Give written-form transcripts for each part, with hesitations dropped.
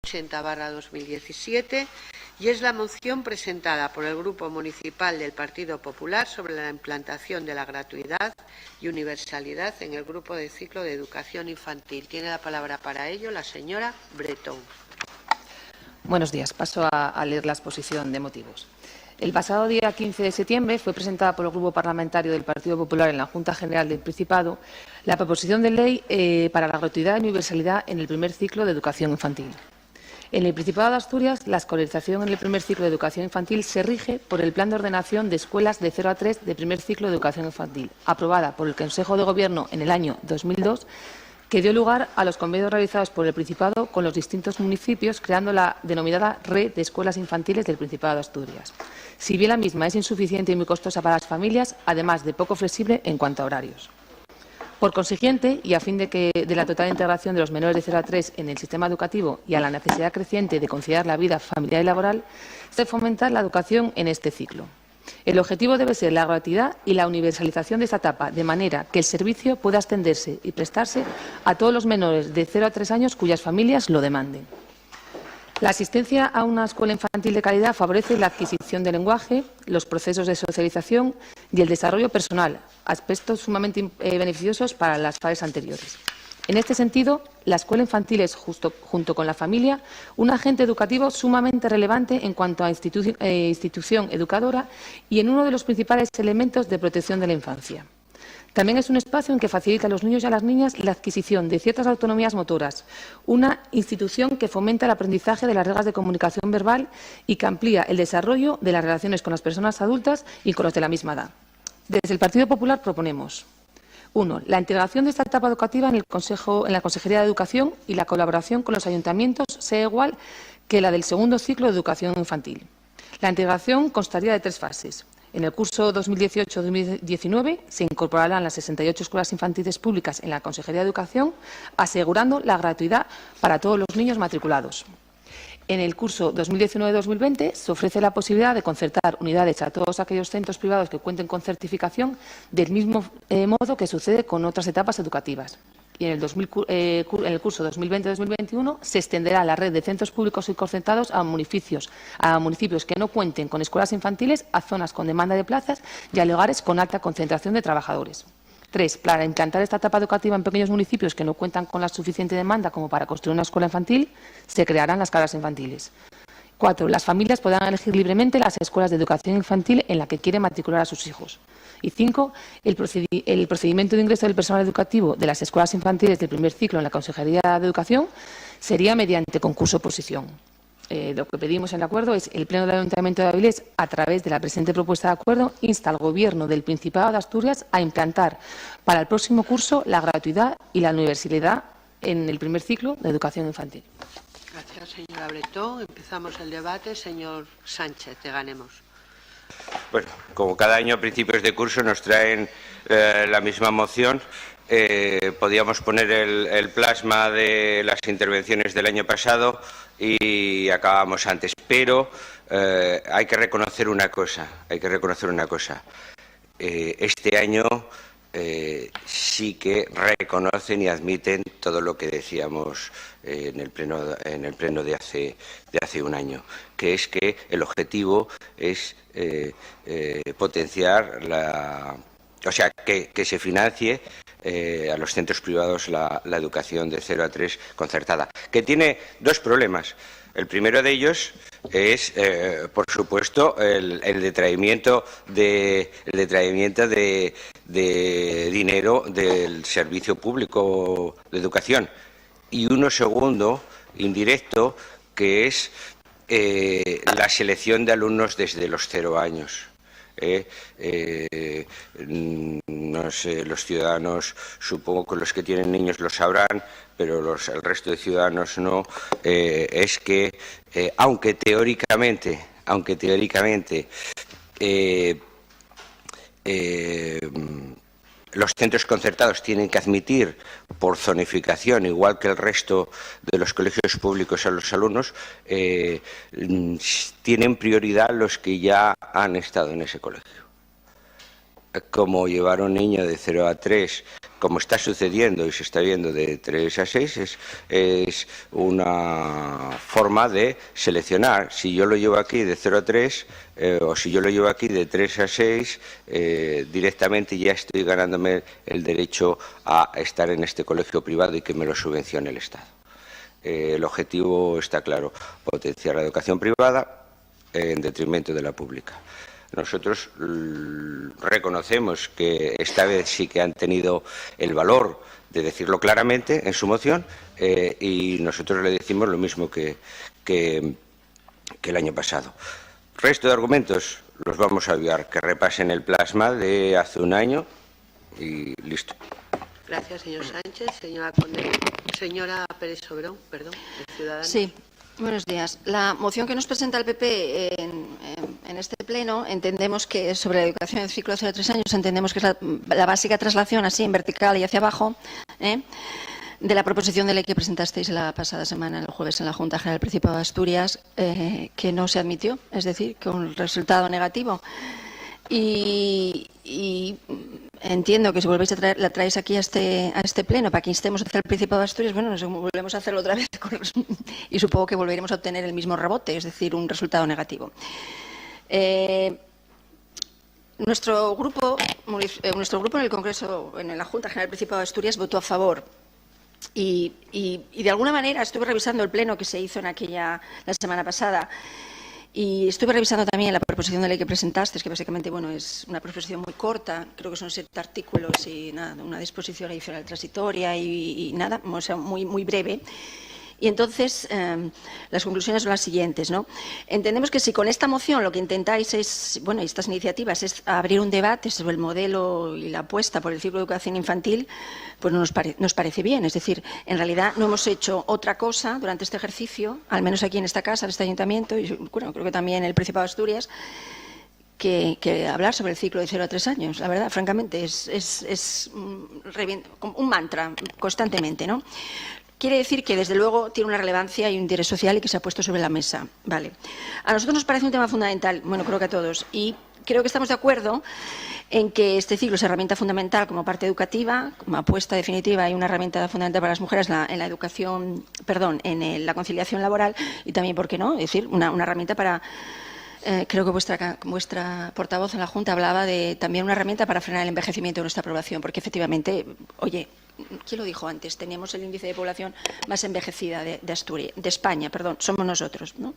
80/2017 y es la moción presentada por el Grupo Municipal del Partido Popular sobre la implantación de la gratuidad y universalidad en el grupo de ciclo de educación infantil. Tiene la palabra para ello la señora Bretón. Buenos días. Paso a leer la exposición de motivos. El pasado día 15 de septiembre fue presentada por el Grupo Parlamentario del Partido Popular en la Junta General del Principado la proposición de ley para la gratuidad y universalidad en el primer ciclo de educación infantil. En el Principado de Asturias, la escolarización en el primer ciclo de educación infantil se rige por el Plan de Ordenación de Escuelas de 0 a 3 de primer ciclo de educación infantil, aprobada por el Consejo de Gobierno en el año 2002, que dio lugar a los convenios realizados por el Principado con los distintos municipios, creando la denominada Red de Escuelas Infantiles del Principado de Asturias. Si bien la misma es insuficiente y muy costosa para las familias, además de poco flexible en cuanto a horarios. Por consiguiente, y a fin de la total integración de los menores de 0 a 3 en el sistema educativo y a la necesidad creciente de conciliar la vida familiar y laboral, se fomenta la educación en este ciclo. El objetivo debe ser la gratuidad y la universalización de esta etapa, de manera que el servicio pueda extenderse y prestarse a todos los menores de 0 a 3 años cuyas familias lo demanden. La asistencia a una escuela infantil de calidad favorece la adquisición de lenguaje, los procesos de socialización y el desarrollo personal, aspectos sumamente beneficiosos para las fases anteriores. En este sentido, la escuela infantil es, junto con la familia, un agente educativo sumamente relevante en cuanto a institución educadora y en uno de los principales elementos de protección de la infancia. También es un espacio en que facilita a los niños y a las niñas la adquisición de ciertas autonomías motoras, una institución que fomenta el aprendizaje de las reglas de comunicación verbal y que amplía el desarrollo de las relaciones con las personas adultas y con los de la misma edad. Desde el Partido Popular proponemos: 1. La integración de esta etapa educativa en la Consejería de Educación y la colaboración con los ayuntamientos sea igual que la del segundo ciclo de educación infantil. La integración constaría de 3 fases. En el curso 2018-2019 se incorporarán las 68 escuelas infantiles públicas en la Consejería de Educación, asegurando la gratuidad para todos los niños matriculados. En el curso 2019-2020 se ofrece la posibilidad de concertar unidades a todos aquellos centros privados que cuenten con certificación, del mismo modo que sucede con otras etapas educativas. Y en el curso 2020-2021 se extenderá la red de centros públicos y concertados a municipios que no cuenten con escuelas infantiles, a zonas con demanda de plazas y a lugares con alta concentración de trabajadores. 3. Para implantar esta etapa educativa en pequeños municipios que no cuentan con la suficiente demanda como para construir una escuela infantil, se crearán las casas infantiles. 4. Las familias podrán elegir libremente las escuelas de educación infantil en la que quieren matricular a sus hijos. Y 5. El procedimiento de ingreso del personal educativo de las escuelas infantiles del primer ciclo en la Consejería de Educación sería mediante concurso-oposición. Lo que pedimos en el acuerdo es: el Pleno del Ayuntamiento de Avilés, a través de la presente propuesta de acuerdo, insta al Gobierno del Principado de Asturias a implantar para el próximo curso la gratuidad y la universalidad en el primer ciclo de educación infantil. Gracias, señora Bretón. Empezamos el debate. Señor Sánchez, de Ganemos. Bueno, como cada año a principios de curso nos traen la misma moción, podíamos poner el plasma de las intervenciones del año pasado y acabamos antes. Pero hay que reconocer una cosa, este año sí que reconocen y admiten todo lo que decíamos en el pleno de hace un año, que es que el objetivo es potenciar que se financie a los centros privados la educación de 0 a 3 concertada, que tiene 2 problemas. El primero de ellos es, por supuesto, el detraimiento de dinero del servicio público de educación, y uno segundo, indirecto, que es la selección de alumnos desde los 0 años. No sé, los ciudadanos, supongo que los que tienen niños lo sabrán, pero el resto de ciudadanos no, es que aunque teóricamente los centros concertados tienen que admitir por zonificación, igual que el resto de los colegios públicos, a los alumnos, tienen prioridad los que ya han estado en ese colegio. Como llevar a un niño de 0 a 3, como está sucediendo y se está viendo de 3 a 6, es una forma de seleccionar. Si yo lo llevo aquí de 0 a 3 o si yo lo llevo aquí de 3 a 6, directamente ya estoy ganándome el derecho a estar en este colegio privado y que me lo subvencione el Estado. El objetivo está claro, potenciar la educación privada en detrimento de la pública. Nosotros reconocemos que esta vez sí que han tenido el valor de decirlo claramente en su moción y nosotros le decimos lo mismo que el año pasado. Resto de argumentos los vamos a enviar, que repasen el plasma de hace un año y listo. Gracias, señor Sánchez. Señora Pérez Soberón, perdón, de Ciudadanos. Sí. Buenos días. La moción que nos presenta el PP en este pleno, entendemos que sobre la educación del ciclo de 0 a 3 años, entendemos que es la básica traslación así en vertical y hacia abajo de la proposición de ley que presentasteis la pasada semana, el jueves, en la Junta General del Principado de Asturias, que no se admitió, es decir, con resultado negativo. Y entiendo que si volvéis a traer, la traéis aquí a este pleno para que instemos a hacer el Principado de Asturias, bueno, nos volvemos a hacerlo otra vez y supongo que volveremos a obtener el mismo rebote, es decir, un resultado negativo. Nuestro grupo en el Congreso, en la Junta General del Principado de Asturias, votó a favor. Y de alguna manera estuve revisando el pleno que se hizo la semana pasada. Y estuve revisando también la proposición de ley que presentaste, que básicamente es una proposición muy corta, creo que son 7 artículos y nada, una disposición adicional transitoria y nada, o sea, muy breve. Y entonces, las conclusiones son las siguientes, ¿no? Entendemos que si con esta moción lo que intentáis es, estas iniciativas es abrir un debate sobre el modelo y la apuesta por el ciclo de educación infantil, pues no nos parece bien. Es decir, en realidad no hemos hecho otra cosa durante este ejercicio, al menos aquí en esta casa, en este ayuntamiento, y creo que también en el Principado de Asturias, que hablar sobre el ciclo de 0 a 3 años. La verdad, francamente, es un mantra constantemente, ¿no? Quiere decir que, desde luego, tiene una relevancia y un interés social y que se ha puesto sobre la mesa. Vale. A nosotros nos parece un tema fundamental, creo que a todos, y creo que estamos de acuerdo en que este ciclo es herramienta fundamental como parte educativa, como apuesta definitiva y una herramienta fundamental para las mujeres en la educación, en la conciliación laboral y también, ¿por qué no?, es decir, una herramienta para... creo que vuestra portavoz en la Junta hablaba de también una herramienta para frenar el envejecimiento de nuestra población, porque efectivamente, oye, ¿quién lo dijo antes? Teníamos el índice de población más envejecida de España, somos nosotros, ¿no?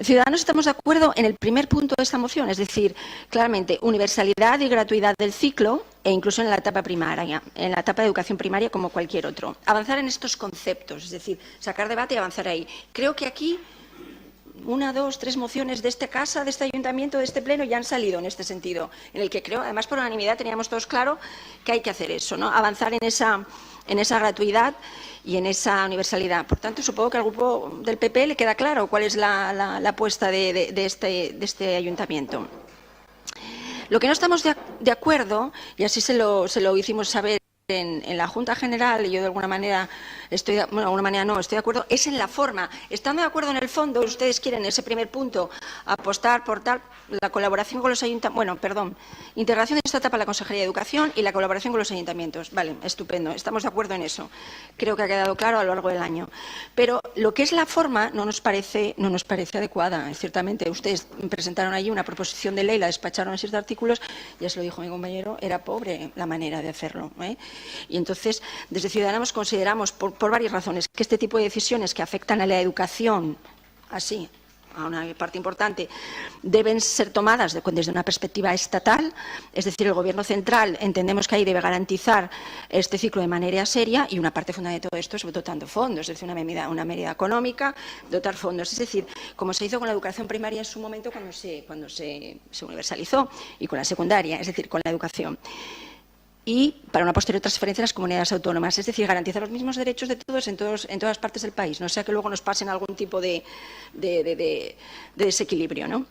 Ciudadanos estamos de acuerdo en el primer punto de esta moción, es decir, claramente universalidad y gratuidad del ciclo e incluso en la etapa primaria, en la etapa de educación primaria como cualquier otro. Avanzar en estos conceptos, es decir, sacar debate y avanzar ahí. Creo que aquí 1, 2, 3 mociones de esta casa, de este ayuntamiento, de este pleno ya han salido en este sentido, en el que creo, además por unanimidad teníamos todos claro que hay que hacer eso, ¿no? Avanzar en esa gratuidad y en esa universalidad. Por tanto, supongo que al grupo del PP le queda claro cuál es la apuesta de este ayuntamiento. Lo que no estamos de acuerdo, y así se lo hicimos saber en la Junta General, y yo de alguna manera estoy de acuerdo, es en la forma. Estando de acuerdo en el fondo, ustedes quieren en ese primer punto apostar por la colaboración con los ayuntamientos, integración de esta etapa a la Consejería de Educación y la colaboración con los ayuntamientos. Vale, estupendo, estamos de acuerdo en eso. Creo que ha quedado claro a lo largo del año. Pero lo que es la forma no nos parece adecuada. Ciertamente, ustedes presentaron allí una proposición de ley, la despacharon en 7 artículos, ya se lo dijo mi compañero, era pobre la manera de hacerlo, ¿eh? Y entonces, desde Ciudadanos consideramos, por varias razones, que este tipo de decisiones que afectan a la educación, así, a una parte importante, deben ser tomadas desde una perspectiva estatal, es decir, el Gobierno central entendemos que ahí debe garantizar este ciclo de manera seria y una parte fundamental de todo esto es dotando fondos, es decir, una medida económica, dotar fondos, es decir, como se hizo con la educación primaria en su momento cuando se universalizó y con la secundaria, es decir, con la educación. Y para una posterior transferencia a las comunidades autónomas, es decir, garantizar los mismos derechos de todos en todas partes del país, no sea que luego nos pasen algún tipo de desequilibrio, ¿no?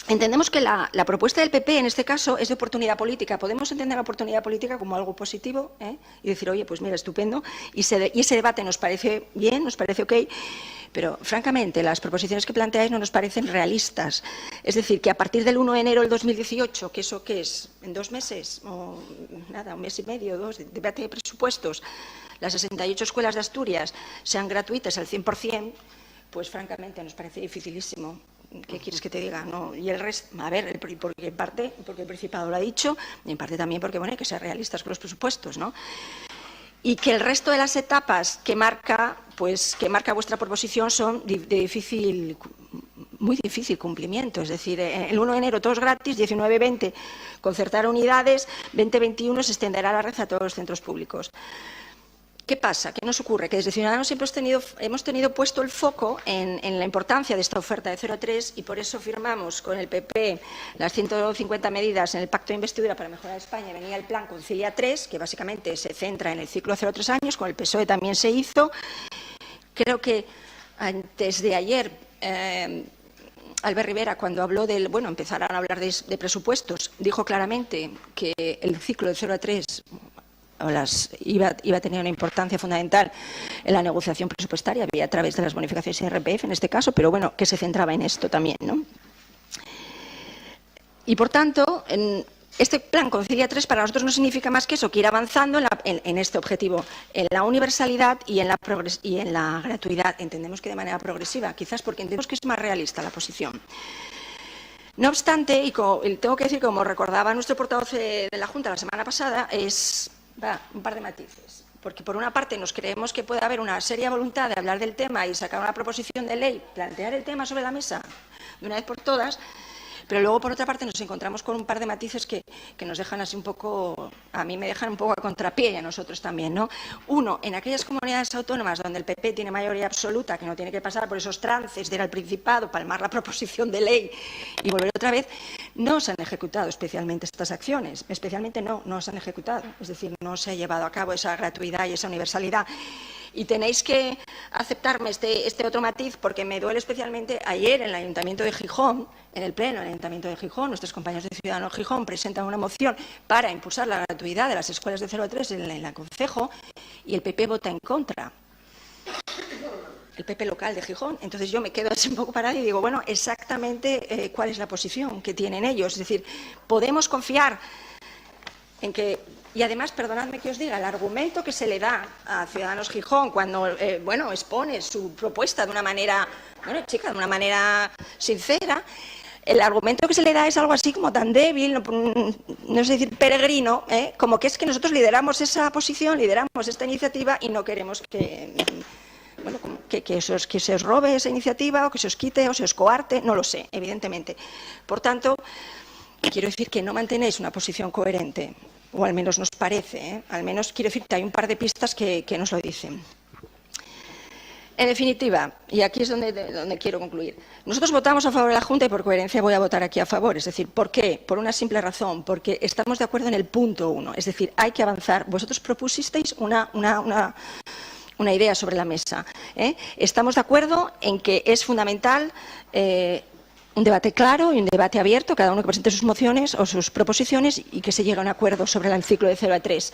Entendemos que la propuesta del PP en este caso es de oportunidad política. Podemos entender la oportunidad política como algo positivo, y decir, oye, pues mira, estupendo, y ese debate nos parece bien, nos parece ok, pero francamente las proposiciones que planteáis no nos parecen realistas. Es decir, que a partir del 1 de enero del 2018, que eso qué es, en 2 meses, o nada, 1 mes y medio, 2, de debate de presupuestos, las 68 escuelas de Asturias sean gratuitas al 100%, pues francamente nos parece dificilísimo. ¿Qué quieres que te diga? No, y el resto, a ver, porque en parte porque el Principado lo ha dicho, y en parte también porque, bueno, hay que ser realistas con los presupuestos, ¿no? Y que el resto de las etapas que marca vuestra proposición son de muy difícil cumplimiento. Es decir, el 1 de enero todos gratis, 19-20 concertar unidades, 20-21 se extenderá la red a todos los centros públicos. ¿Qué pasa? ¿Qué nos ocurre? Que desde Ciudadanos siempre hemos tenido puesto el foco en la importancia de esta oferta de 0 a 3 y por eso firmamos con el PP las 150 medidas en el Pacto de Investidura para mejorar España. Venía el plan Concilia 3, que básicamente se centra en el ciclo 0 a 3 años, con el PSOE también se hizo. Creo que antes de ayer, Albert Rivera, cuando habló empezaron a hablar de presupuestos, dijo claramente que el ciclo de 0 a 3 iba a tener una importancia fundamental en la negociación presupuestaria, a través de las bonificaciones IRPF en este caso, pero bueno, que se centraba en esto también, ¿no? Y por tanto, este plan Concilia 3 para nosotros no significa más que eso, que ir avanzando en este objetivo, en la universalidad y en la gratuidad. Entendemos que de manera progresiva, quizás porque entendemos que es más realista la posición. No obstante, y tengo que decir, como recordaba nuestro portavoz de la Junta la semana pasada, un par de matices. Porque por una parte nos creemos que puede haber una seria voluntad de hablar del tema y sacar una proposición de ley, plantear el tema sobre la mesa de una vez por todas, pero luego por otra parte nos encontramos con un par de matices que nos dejan así un poco, a mí me dejan un poco a contrapié y a nosotros también, ¿no? Uno, en aquellas comunidades autónomas donde el PP tiene mayoría absoluta, que no tiene que pasar por esos trances de ir al Principado, palmar la proposición de ley y volver otra vez, no se han ejecutado especialmente estas acciones, no se han ejecutado, es decir, no se ha llevado a cabo esa gratuidad y esa universalidad. Y tenéis que aceptarme este otro matiz porque me duele especialmente. Ayer en el Ayuntamiento de Gijón, en el Pleno del Ayuntamiento de Gijón, nuestros compañeros de Ciudadanos Gijón presentan una moción para impulsar la gratuidad de las escuelas de 0 a 3 en el concejo y el PP vota en contra. El PP local de Gijón. Entonces yo me quedo así un poco parada y digo, bueno, exactamente cuál es la posición que tienen ellos. Es decir, podemos confiar en que... Y además, perdonadme que os diga, el argumento que se le da a Ciudadanos Gijón cuando expone su propuesta de una manera, de una manera sincera, el argumento que se le da es algo así como tan débil, no sé decir peregrino, como que es que nosotros lideramos esa posición, lideramos esta iniciativa y no queremos que se os robe esa iniciativa o que se os quite o se os coarte, no lo sé, evidentemente. Por tanto, quiero decir que no mantenéis una posición coherente. O al menos nos parece, al menos quiero decir que hay un par de pistas que nos lo dicen. En definitiva, y aquí es donde quiero concluir, nosotros votamos a favor de la Junta y por coherencia voy a votar aquí a favor. Es decir, ¿por qué? Por una simple razón, porque estamos de acuerdo en el punto 1, es decir, hay que avanzar. Vosotros propusisteis una idea sobre la mesa. Estamos de acuerdo en que es fundamental un debate claro y un debate abierto, cada uno que presente sus mociones o sus proposiciones y que se llegue a un acuerdo sobre el ciclo de 0 a 3.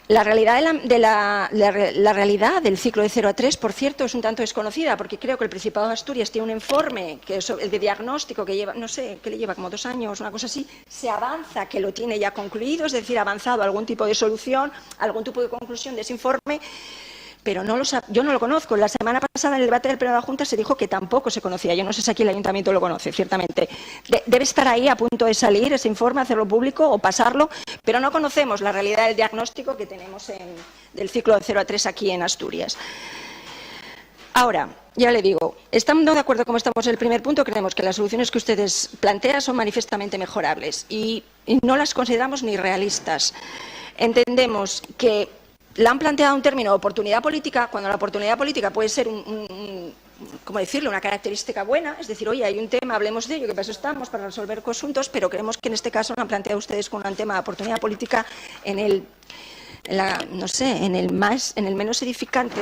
La realidad, la realidad del ciclo de 0 a 3, por cierto, es un tanto desconocida, porque creo que el Principado de Asturias tiene un informe, que es el de diagnóstico, que lleva, no sé, que le lleva como 2 años, una cosa así, se avanza, que lo tiene ya concluido, es decir, avanzado algún tipo de solución, algún tipo de conclusión de ese informe, pero yo no lo conozco. La semana pasada en el debate del Pleno de la Junta se dijo que tampoco se conocía. Yo no sé si aquí el Ayuntamiento lo conoce, ciertamente. Debe estar ahí a punto de salir ese informe, hacerlo público o pasarlo, pero no conocemos la realidad del diagnóstico que tenemos del ciclo de 0 a 3 aquí en Asturias. Ahora, ya le digo, estando de acuerdo como estamos en el primer punto, creemos que las soluciones que ustedes plantean son manifiestamente mejorables y no las consideramos ni realistas. Entendemos que la han planteado un término de oportunidad política, cuando la oportunidad política puede ser ¿cómo decirlo?, una característica buena, es decir, oye, hay un tema, hablemos de ello, que para eso estamos, para resolver asuntos, pero creemos que en este caso lo han planteado ustedes con un tema de oportunidad política en el menos edificante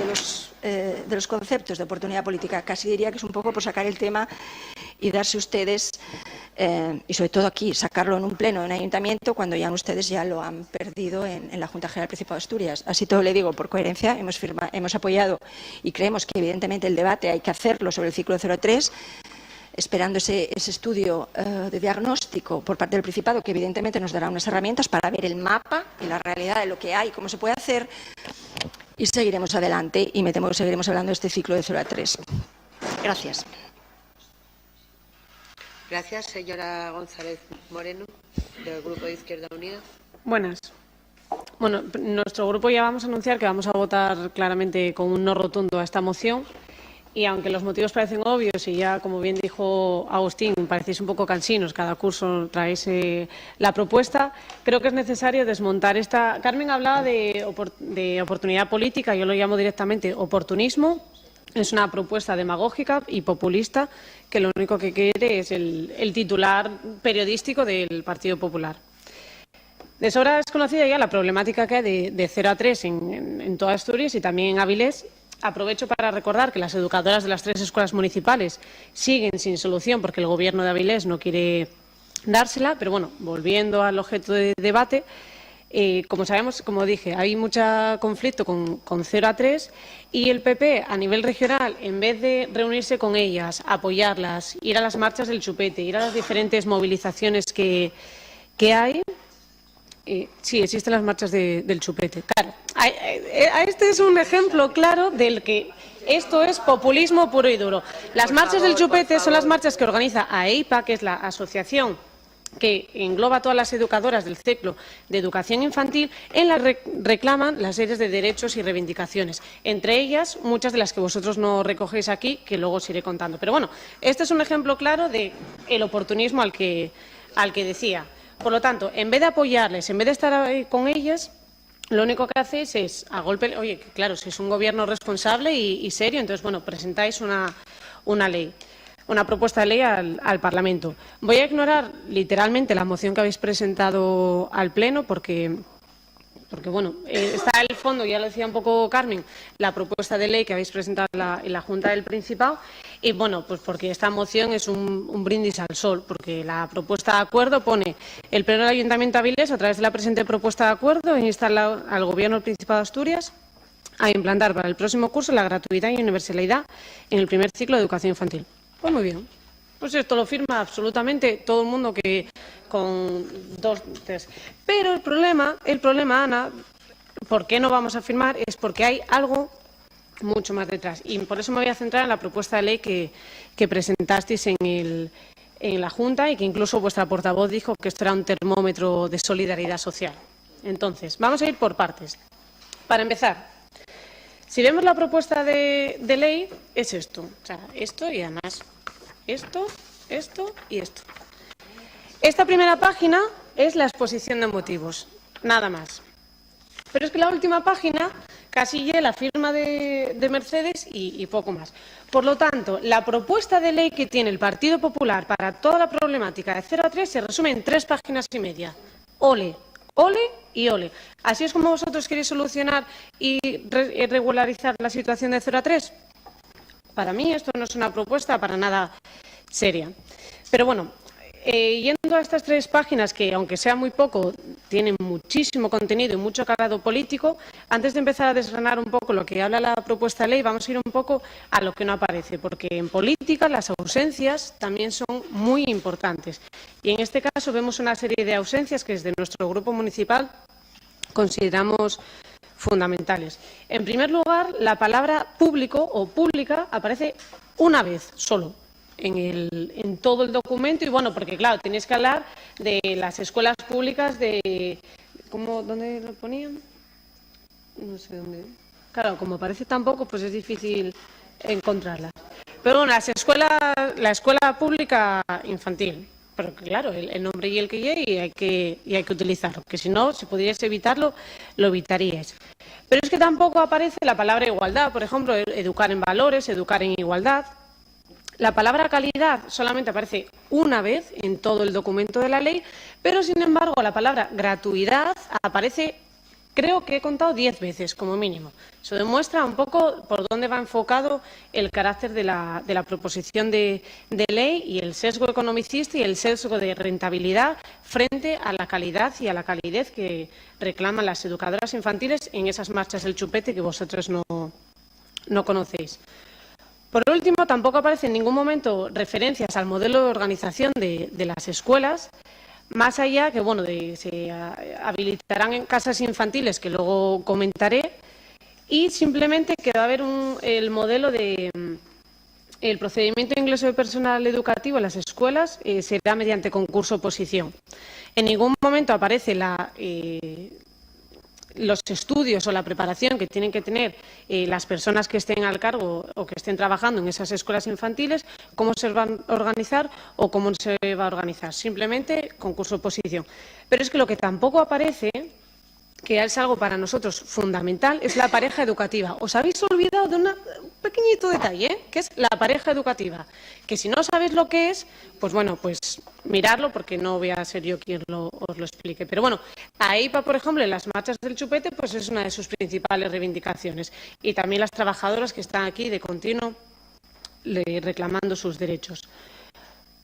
de los conceptos de oportunidad política. Casi diría que es un poco por sacar el tema y darse ustedes, y sobre todo aquí, sacarlo en un pleno de un ayuntamiento cuando ya ustedes ya lo han perdido en la Junta General del Principado de Asturias. Así todo le digo, por coherencia, hemos apoyado y creemos que evidentemente el debate hay que hacerlo sobre el ciclo de 0 a 3, esperando ese estudio de diagnóstico por parte del Principado, que evidentemente nos dará unas herramientas para ver el mapa y la realidad de lo que hay, cómo se puede hacer, y seguiremos adelante, y me temo que seguiremos hablando de este ciclo de 0 a 3. Gracias. Gracias, señora González Moreno, del Grupo de Izquierda Unida. Buenas. Bueno, nuestro grupo ya vamos a anunciar que vamos a votar claramente con un no rotundo a esta moción, y aunque los motivos parecen obvios y ya, como bien dijo Agustín, parecéis un poco cansinos, cada curso traéis la propuesta, creo que es necesario desmontar esta. Carmen hablaba de oportunidad política, yo lo llamo directamente oportunismo. Es una propuesta demagógica y populista que lo único que quiere es el titular periodístico del Partido Popular. De sobra es conocida ya la problemática que hay de 0 a 3 en toda Asturias y también en Avilés. Aprovecho para recordar que las educadoras de las 3 escuelas municipales siguen sin solución porque el Gobierno de Avilés no quiere dársela. Pero bueno, volviendo al objeto de debate, como sabemos, como dije, hay mucho conflicto con 0 a 3 y el PP a nivel regional, en vez de reunirse con ellas, apoyarlas, ir a las marchas del chupete, ir a las diferentes movilizaciones que hay. Sí, existen las marchas del chupete. Claro, este es un ejemplo claro del que esto es populismo puro y duro. Las marchas del chupete son las marchas que organiza AEIPA, que es la asociación que engloba a todas las educadoras del ciclo de educación infantil, en la que reclaman las series de derechos y reivindicaciones. Entre ellas, muchas de las que vosotros no recogéis aquí, que luego os iré contando. Pero bueno, este es un ejemplo claro del oportunismo al que decía. Por lo tanto, en vez de apoyarles, en vez de estar con ellas, lo único que hacéis es, a golpe, oye, claro, si es un gobierno responsable y serio, entonces, bueno, presentáis una ley, una propuesta de ley al Parlamento. Voy a ignorar literalmente la moción que habéis presentado al Pleno porque bueno, está el fondo, ya lo decía un poco Carmen, la propuesta de ley que habéis presentado en la Junta del Principado, y bueno, pues porque esta moción es un brindis al sol, porque la propuesta de acuerdo pone: el Pleno del Ayuntamiento de Avilés, a través de la presente propuesta de acuerdo, insta al Gobierno del Principado de Asturias a implantar para el próximo curso la gratuidad y universalidad en el primer ciclo de educación infantil. Pues muy bien. Pues esto lo firma absolutamente todo el mundo que con 2, 3. Pero el problema, Ana, ¿por qué no vamos a firmar? Es porque hay algo mucho más detrás. Y por eso me voy a centrar en la propuesta de ley que presentasteis en la Junta y que incluso vuestra portavoz dijo que esto era un termómetro de solidaridad social. Entonces, vamos a ir por partes. Para empezar, si vemos la propuesta de ley, es esto. O sea, esto y además esto y esto. Esta primera página es la exposición de motivos, nada más. Pero es que la última página casi lleva la firma de Mercedes y poco más. Por lo tanto, la propuesta de ley que tiene el Partido Popular para toda la problemática de 0 a 3 se resume en 3 páginas y media. Ole, ole y ole. ¿Así es como vosotros queréis solucionar y regularizar la situación de 0 a 3? Para mí esto no es una propuesta para nada seria. Pero bueno, yendo a estas 3 páginas que, aunque sea muy poco, tienen muchísimo contenido y mucho calado político, antes de empezar a desgranar un poco lo que habla la propuesta de ley, vamos a ir un poco a lo que no aparece, porque en política las ausencias también son muy importantes. Y en este caso vemos una serie de ausencias que desde nuestro grupo municipal consideramos fundamentales. En primer lugar, la palabra público o pública aparece una vez solo en todo el documento y bueno, porque claro, tenéis que hablar de las escuelas públicas de... ¿Dónde lo ponían? No sé dónde. Claro, como aparece tan poco, pues es difícil encontrarla. Pero bueno, la escuela pública infantil. Pero claro, el nombre y el que llegue y hay que utilizarlo, porque si no, si pudierais evitarlo, lo evitaríais. Pero es que tampoco aparece la palabra igualdad, por ejemplo, educar en valores, educar en igualdad. La palabra calidad solamente aparece una vez en todo el documento de la ley, pero sin embargo la palabra gratuidad aparece, creo que he contado 10 veces como mínimo. Eso demuestra un poco por dónde va enfocado el carácter de la proposición de ley y el sesgo economicista y el sesgo de rentabilidad frente a la calidad y a la calidez que reclaman las educadoras infantiles en esas marchas del chupete que vosotros no conocéis. Por último, tampoco aparece en ningún momento referencias al modelo de organización de las escuelas, más allá que se habilitarán en casas infantiles, que luego comentaré, y simplemente que va a haber el modelo el procedimiento de ingreso de personal educativo en las escuelas será mediante concurso-oposición. En ningún momento aparece los estudios o la preparación que tienen que tener las personas que estén al cargo o que estén trabajando en esas escuelas infantiles, cómo se van a organizar o cómo se va a organizar. Simplemente concurso-oposición. Pero es que lo que tampoco aparece, que es algo para nosotros fundamental, es la pareja educativa. Os habéis olvidado de un pequeñito detalle, que es la pareja educativa, que si no sabéis lo que es, pues miradlo, porque no voy a ser yo quien os lo explique. Pero bueno, AEIPA, por ejemplo, en las marchas del chupete, pues es una de sus principales reivindicaciones. Y también las trabajadoras que están aquí de continuo reclamando sus derechos.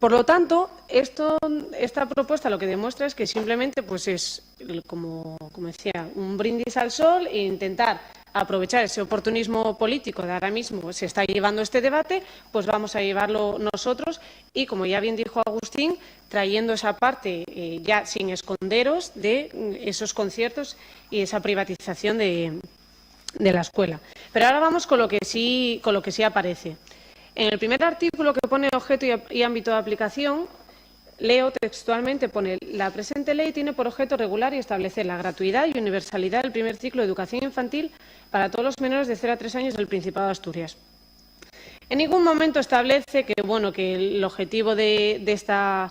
Por lo tanto, esta propuesta lo que demuestra es que simplemente es, como decía, un brindis al sol e intentar aprovechar ese oportunismo político de ahora mismo se está llevando este debate, pues vamos a llevarlo nosotros y, como ya bien dijo Agustín, trayendo esa parte ya sin esconderos de esos conciertos y esa privatización de la escuela. Pero ahora vamos con lo que sí aparece. En el primer artículo, que pone objeto y ámbito de aplicación, leo textualmente, pone: la presente ley tiene por objeto regular y establecer la gratuidad y universalidad del primer ciclo de educación infantil para todos los menores de 0 a 3 años del Principado de Asturias. En ningún momento establece que el objetivo de esta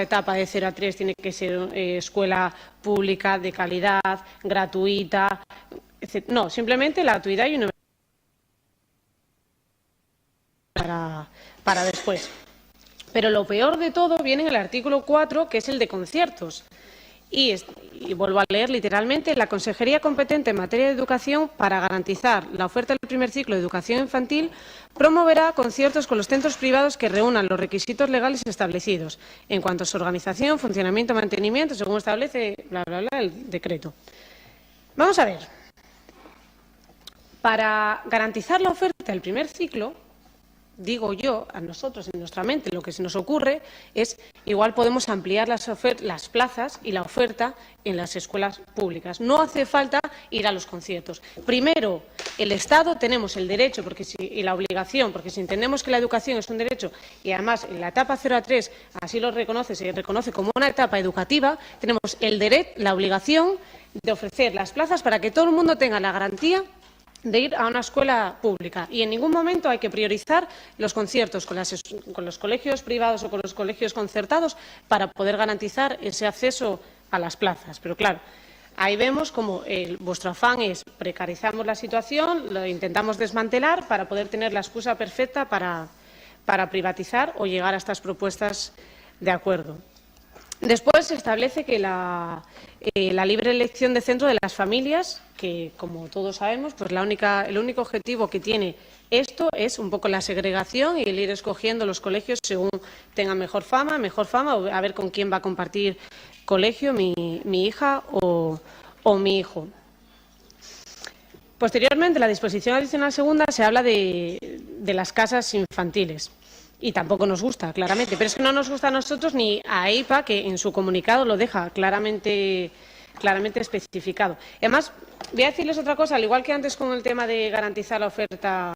etapa de 0 a 3 tiene que ser escuela pública, de calidad, gratuita, etc. No, simplemente la gratuidad y universalidad para después. Pero lo peor de todo viene en el artículo 4, que es el de conciertos. Y vuelvo a leer literalmente: la Consejería competente en materia de educación, para garantizar la oferta del primer ciclo de educación infantil, promoverá conciertos con los centros privados que reúnan los requisitos legales establecidos en cuanto a su organización, funcionamiento, mantenimiento, según establece el decreto. Vamos a ver. Para garantizar la oferta del primer ciclo, digo yo, a nosotros en nuestra mente lo que se nos ocurre es: igual podemos ampliar las plazas y la oferta en las escuelas públicas. No hace falta ir a los conciertos. Primero, el Estado tenemos el derecho y la obligación, porque si entendemos que la educación es un derecho y además en la etapa 0 a 3 así se reconoce como una etapa educativa, tenemos el derecho, la obligación de ofrecer las plazas para que todo el mundo tenga la garantía de ir a una escuela pública, y en ningún momento hay que priorizar los conciertos con los colegios privados o con los colegios concertados para poder garantizar ese acceso a las plazas. Pero claro, ahí vemos como vuestro afán es: precarizamos la situación, lo intentamos desmantelar para poder tener la excusa perfecta para privatizar o llegar a estas propuestas de acuerdo. Después se establece que la libre elección de centro de las familias, que como todos sabemos, pues el único objetivo que tiene esto es un poco la segregación y el ir escogiendo los colegios según tengan mejor fama, o a ver con quién va a compartir colegio mi hija o mi hijo. Posteriormente, en la disposición adicional segunda se habla de las casas infantiles. Y tampoco nos gusta, claramente. Pero es que no nos gusta a nosotros ni a AEIPA, que en su comunicado lo deja claramente especificado. Además, voy a decirles otra cosa, al igual que antes con el tema de garantizar la oferta,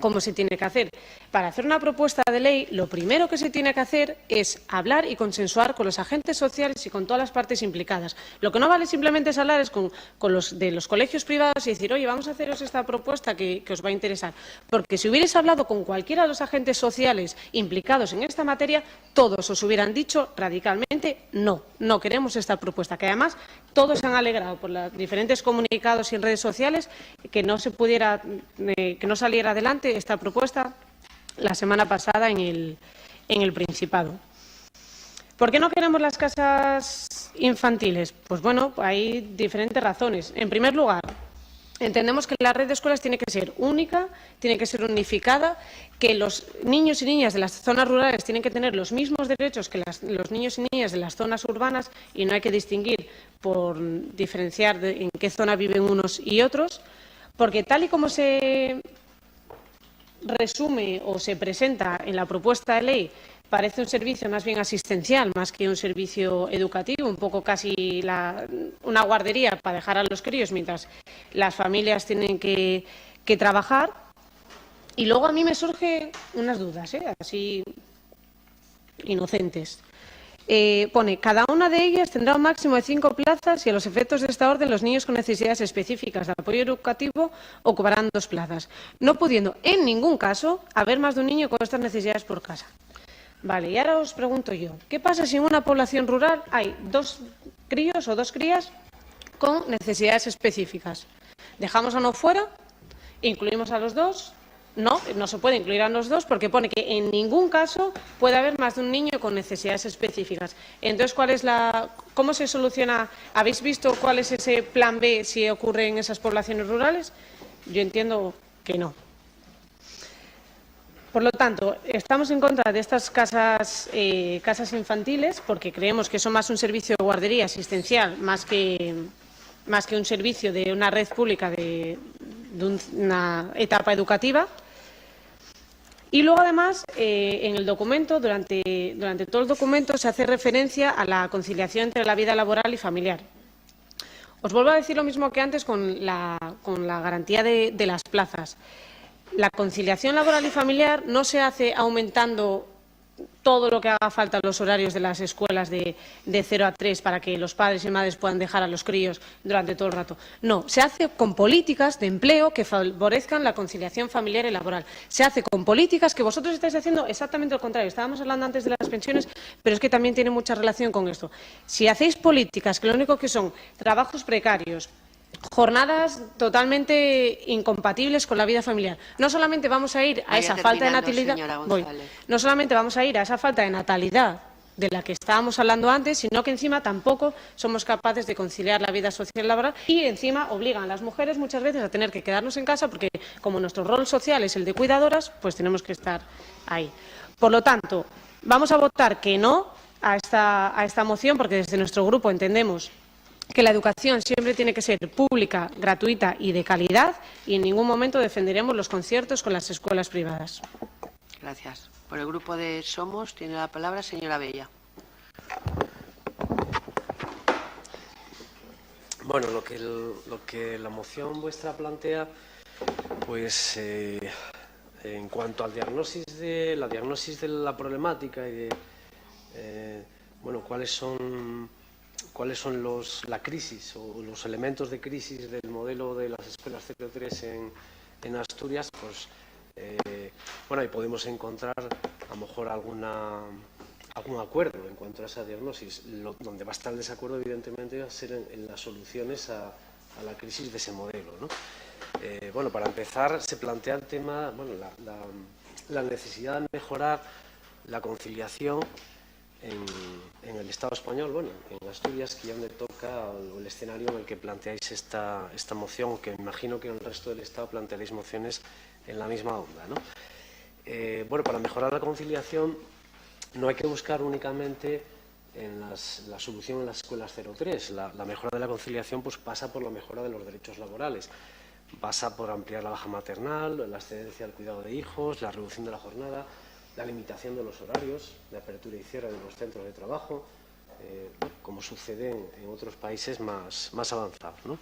cómo se tiene que hacer. Para hacer una propuesta de ley, lo primero que se tiene que hacer es hablar y consensuar con los agentes sociales y con todas las partes implicadas. Lo que no vale simplemente es hablar con los de los colegios privados y decir: oye, vamos a haceros esta propuesta que os va a interesar. Porque si hubierais hablado con cualquiera de los agentes sociales implicados en esta materia, todos os hubieran dicho radicalmente: no queremos esta propuesta. Que además todos se han alegrado por los diferentes comunicados y en redes sociales que no saliera adelante esta propuesta la semana pasada en el Principado. ¿Por qué no queremos las casas infantiles? Pues bueno, hay diferentes razones. En primer lugar, entendemos que la red de escuelas tiene que ser única, tiene que ser unificada, que los niños y niñas de las zonas rurales tienen que tener los mismos derechos que los niños y niñas de las zonas urbanas, y no hay que distinguir por diferenciar en qué zona viven unos y otros, porque tal y como se resume o se presenta en la propuesta de ley parece un servicio más bien asistencial, más que un servicio educativo, un poco casi una guardería para dejar a los críos mientras las familias tienen que trabajar. Y luego a mí me surgen unas dudas, así inocentes. Pone, cada una de ellas tendrá un máximo de 5 plazas y a los efectos de esta orden los niños con necesidades específicas de apoyo educativo ocuparán 2 plazas, no pudiendo en ningún caso haber más de un niño con estas necesidades por casa. Vale, y ahora os pregunto yo, ¿qué pasa si en una población rural hay 2 críos o 2 crías con necesidades específicas? ¿Dejamos a uno fuera? ¿Incluimos a los 2? No, no se puede incluir a los 2 porque pone que en ningún caso puede haber más de un niño con necesidades específicas. Entonces, ¿cómo se soluciona? ¿Habéis visto cuál es ese plan B si ocurre en esas poblaciones rurales? Yo entiendo que no. Por lo tanto, estamos en contra de estas casas infantiles porque creemos que son más un servicio de guardería asistencial más que un servicio de una red pública de una etapa educativa. Y luego, además, en el documento, durante todo el documento, se hace referencia a la conciliación entre la vida laboral y familiar. Os vuelvo a decir lo mismo que antes con la garantía de las plazas. La conciliación laboral y familiar no se hace aumentando todo lo que haga falta en los horarios de las escuelas de 0 a 3 para que los padres y madres puedan dejar a los críos durante todo el rato. No, se hace con políticas de empleo que favorezcan la conciliación familiar y laboral. Se hace con políticas que vosotros estáis haciendo exactamente lo contrario. Estábamos hablando antes de las pensiones, pero es que también tiene mucha relación con esto. Si hacéis políticas que lo único que son trabajos precarios, jornadas totalmente incompatibles con la vida familiar. No solamente vamos a ir a esa falta de natalidad, no solamente vamos a ir a esa falta de natalidad de la que estábamos hablando antes, sino que encima tampoco somos capaces de conciliar la vida social y laboral y encima obligan a las mujeres muchas veces a tener que quedarnos en casa porque como nuestro rol social es el de cuidadoras, pues tenemos que estar ahí. Por lo tanto, vamos a votar que no a esta moción porque desde nuestro grupo entendemos que la educación siempre tiene que ser pública, gratuita y de calidad y en ningún momento defenderemos los conciertos con las escuelas privadas. Gracias. Por el grupo de Somos tiene la palabra señora Bella. Bueno, lo que la moción vuestra plantea, pues en cuanto al diagnóstico de la problemática y de bueno, cuáles son la crisis o los elementos de crisis del modelo de las escuelas 03 en Asturias, pues bueno, ahí podemos encontrar a lo mejor algún acuerdo en cuanto a esa diagnosis. Donde va a estar el desacuerdo, evidentemente, va a ser en las soluciones a la crisis de ese modelo, ¿no? Bueno, para empezar, se plantea el tema, bueno, la necesidad de mejorar la conciliación en el Estado español, bueno, en Asturias, que ya me toca el escenario en el que planteáis esta moción, que me imagino que en el resto del Estado plantearéis mociones en la misma onda, ¿no? Bueno, para mejorar la conciliación no hay que buscar únicamente en la solución en las escuelas 03. La mejora de la conciliación pues pasa por la mejora de los derechos laborales, pasa por ampliar la baja maternal, la excedencia al cuidado de hijos, la reducción de la jornada, la limitación de los horarios de apertura y cierre de los centros de trabajo, como sucede en otros países más avanzados, ¿no?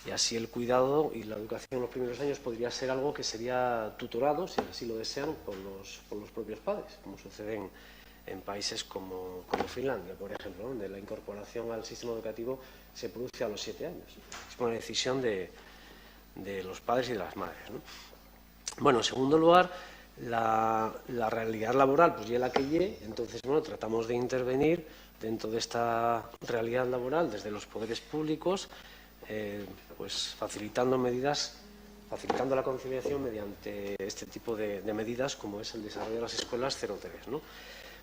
Y así el cuidado y la educación en los primeros años podría ser algo que sería tutorado, si así lo desean, por los propios padres, como sucede en países como Finlandia, por ejemplo, donde la incorporación al sistema educativo se produce a los 7 años. Es una decisión de los padres y de las madres, ¿no? Bueno, en segundo lugar, la realidad laboral, pues ya la que llegue, entonces, bueno, tratamos de intervenir dentro de esta realidad laboral desde los poderes públicos, pues facilitando la conciliación mediante este tipo de medidas, como es el desarrollo de las escuelas 03, ¿no?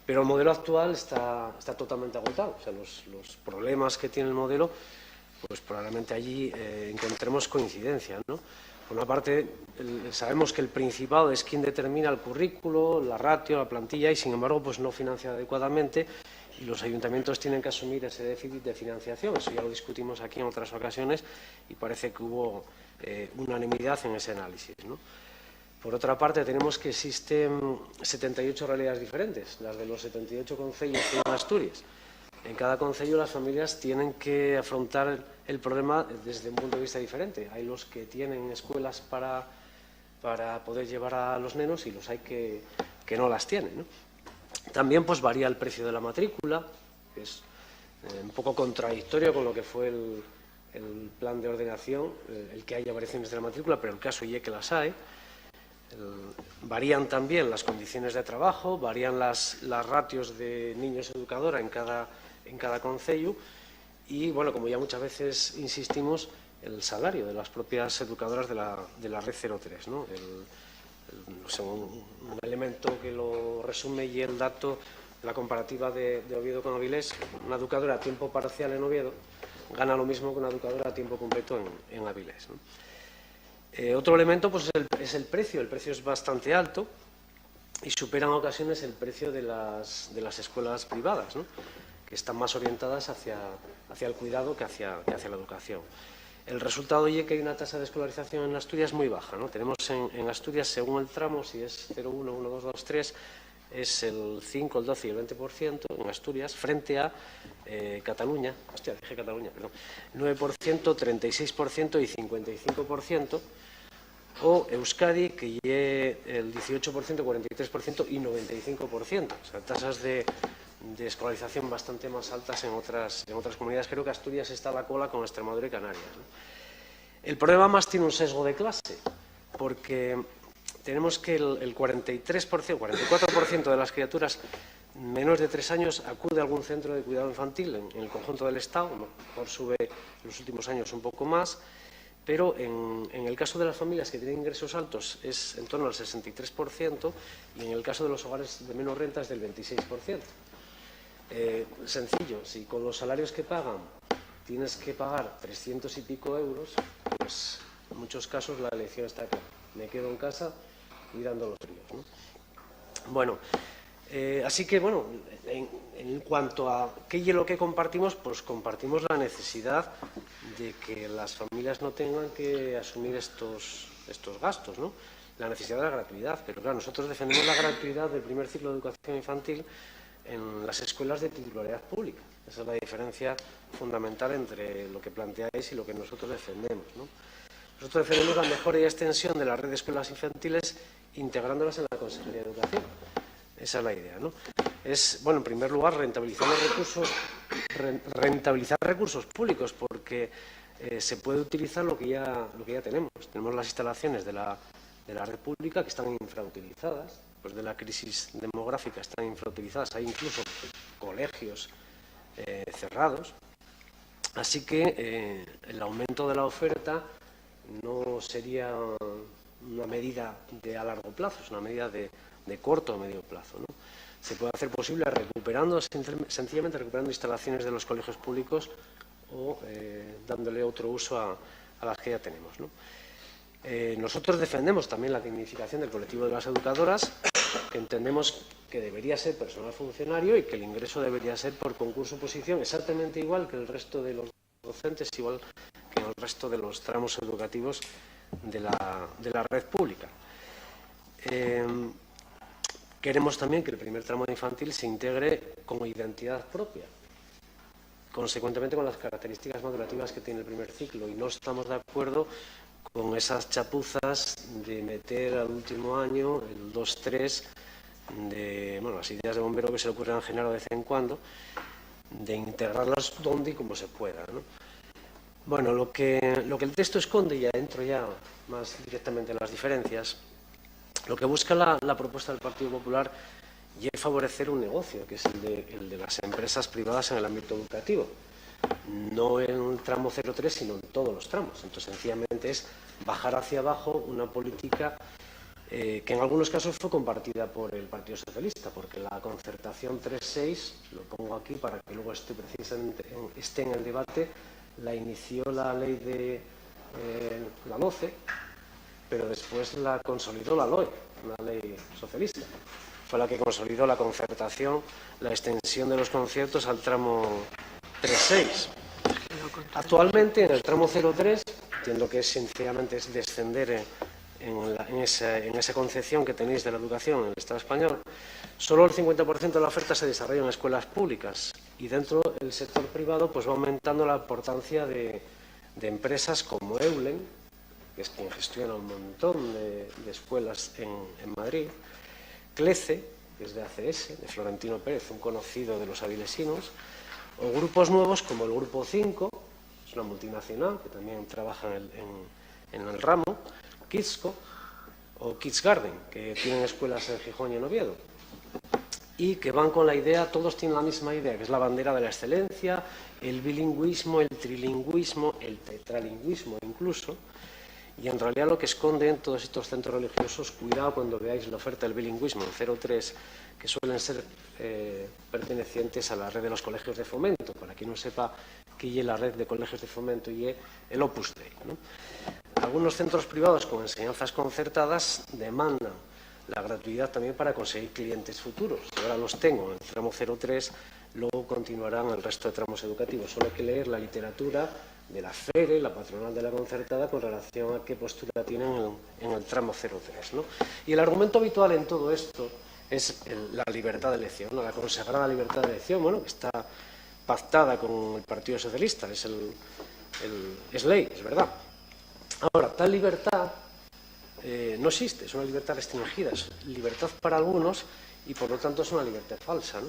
Pero el modelo actual está totalmente agotado. O sea, los problemas que tiene el modelo, pues probablemente allí encontremos coincidencia, ¿no? Por una parte, sabemos que el Principado es quien determina el currículo, la ratio, la plantilla y, sin embargo, pues no financia adecuadamente y los ayuntamientos tienen que asumir ese déficit de financiación. Eso ya lo discutimos aquí en otras ocasiones y parece que hubo unanimidad en ese análisis, ¿no? Por otra parte, tenemos que existen 78 realidades diferentes, las de los 78 concellos que hay en Asturias. En cada concello las familias tienen que afrontar el problema desde un punto de vista diferente. Hay los que tienen escuelas para poder llevar a los nenos y los hay que no las tienen, ¿no? También pues varía el precio de la matrícula, que es un poco contradictorio con lo que fue el plan de ordenación, el que haya variaciones de la matrícula, pero el caso y que las hay. Varían también las condiciones de trabajo, varían las ratios de niños educadora en cada concello y, bueno, como ya muchas veces insistimos, el salario de las propias educadoras de la Red 03, ¿no? Un elemento que lo resume y el dato, la comparativa de Oviedo con Avilés. Una educadora a tiempo parcial en Oviedo gana lo mismo que una educadora a tiempo completo en Avilés, ¿no? Otro elemento pues, es el precio. El precio es bastante alto y supera en ocasiones el precio de las escuelas privadas, ¿no? Que están más orientadas hacia el cuidado que hacia la educación. El resultado es que hay una tasa de escolarización en Asturias muy baja, ¿no? Tenemos en Asturias, según el tramo, si es 0,1, 1, 2, 2, 3, es el 5, el 12 y el 20% en Asturias, frente a Cataluña, dije Cataluña, perdón, 9%, 36% y 55%, o Euskadi, que lleve el 18%, 43% y 95%, o sea, tasas de escolarización bastante más altas en otras comunidades. Creo que Asturias está a la cola con Extremadura y Canarias, ¿no? El problema más tiene un sesgo de clase, porque tenemos que el 43%, 44% de las criaturas menores de 3 años acude a algún centro de cuidado infantil en el conjunto del Estado, por sube en los últimos años un poco más, pero en el caso de las familias que tienen ingresos altos es en torno al 63% y en el caso de los hogares de menos renta es del 26%. Sencillo, si con los salarios que pagan tienes que pagar 300 y pico euros, pues en muchos casos la elección está clara. Me quedo en casa cuidando los críos, ¿no? Bueno, así que, bueno, en cuanto a qué y lo que compartimos, pues compartimos la necesidad de que las familias no tengan que asumir estos gastos, ¿no? La necesidad de la gratuidad, pero claro, nosotros defendemos la gratuidad del primer ciclo de educación infantil en las escuelas de titularidad pública. Esa es la diferencia fundamental entre lo que planteáis y lo que nosotros defendemos, ¿no? Nosotros defendemos la mejora y extensión de la red de escuelas infantiles integrándolas en la Consejería de Educación. Esa es la idea, ¿no? Es, bueno, en primer lugar, rentabilizar recursos públicos, porque se puede utilizar lo que ya tenemos. Tenemos las instalaciones de la red pública que están infrautilizadas, pues de la crisis demográfica están infrautilizadas. Hay incluso colegios cerrados. Así que el aumento de la oferta no sería una medida a largo plazo, es una medida de corto o medio plazo, ¿no? Se puede hacer posible sencillamente recuperando instalaciones de los colegios públicos o dándole otro uso a las que ya tenemos, ¿no? Nosotros defendemos también la dignificación del colectivo de las educadoras, que entendemos que debería ser personal funcionario y que el ingreso debería ser por concurso-oposición, exactamente igual que el resto de los docentes, igual que el resto de los tramos educativos de la red pública. Queremos también que el primer tramo infantil se integre como identidad propia, consecuentemente con las características madurativas que tiene el primer ciclo, y no estamos de acuerdo con esas chapuzas de meter al último año el 2-3 de, bueno, las ideas de bombero que se le ocurren a Genaro de vez en cuando, de integrarlas donde y como se pueda, ¿no? Bueno, lo que el texto esconde, y ya entro ya más directamente en las diferencias, lo que busca la propuesta del Partido Popular es favorecer un negocio, que es el de las empresas privadas en el ámbito educativo. No en el tramo 03, sino en todos los tramos. Entonces, sencillamente es bajar hacia abajo una política que en algunos casos fue compartida por el Partido Socialista, porque la concertación 3.6, lo pongo aquí para que luego esté en el debate, la inició la ley de la LOCE, pero después la consolidó la LOE, una ley socialista. Fue la que consolidó la concertación, la extensión de los conciertos al tramo 3.6. Actualmente, en el tramo 03, entiendo que sencillamente es descender en esa concepción que tenéis de la educación en el Estado español, solo el 50% de la oferta se desarrolla en escuelas públicas y dentro del sector privado pues va aumentando la importancia de empresas como Eulen, que es quien gestiona un montón de escuelas en Madrid, CLECE, que es de ACS, de Florentino Pérez, un conocido de los avilesinos, o grupos nuevos como el Grupo 5, es una multinacional que también trabaja en el ramo, Kidsco o Kids Garden, que tienen escuelas en Gijón y en Oviedo, y que van con la idea, todos tienen la misma idea, que es la bandera de la excelencia, el bilingüismo, el trilingüismo, el tetralingüismo incluso, y en realidad lo que esconden todos estos centros religiosos, cuidado cuando veáis la oferta del bilingüismo en 03, que suelen ser pertenecientes a la red de los colegios de fomento. Para quien no sepa, que es la red de colegios de fomento y el Opus Dei, ¿no? Algunos centros privados con enseñanzas concertadas demandan la gratuidad también para conseguir clientes futuros. Si ahora los tengo en el tramo 03, luego continuarán el resto de tramos educativos. Solo hay que leer la literatura de la FERE, la patronal de la concertada, con relación a qué postura tienen en el tramo 03, ¿no? Y el argumento habitual en todo esto es la libertad de elección, ¿no? La consagrada libertad de elección, bueno, que está pactada con el Partido Socialista, es ley, es verdad. Ahora, tal libertad no existe, es una libertad restringida, es libertad para algunos y por lo tanto es una libertad falsa, ¿no?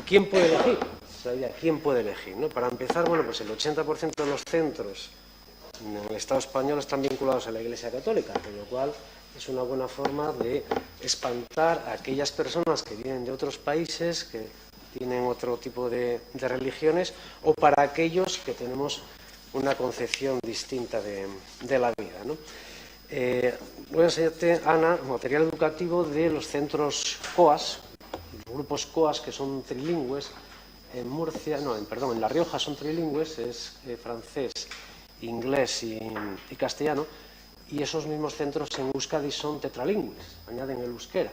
¿Quién puede elegir? Esa idea, ¿quién puede elegir, ¿no? Para empezar, bueno, pues el 80% de los centros en el Estado español están vinculados a la Iglesia Católica, con lo cual es una buena forma de espantar a aquellas personas que vienen de otros países, que tienen otro tipo de religiones, o para aquellos que tenemos una concepción distinta de la vida, ¿no? Voy a enseñarte, Ana, material educativo de los centros COAS, los grupos COAS que son trilingües. En Murcia, no, en La Rioja son trilingües, es francés, inglés y castellano, y esos mismos centros en Euskadi son tetralingües, añaden el euskera.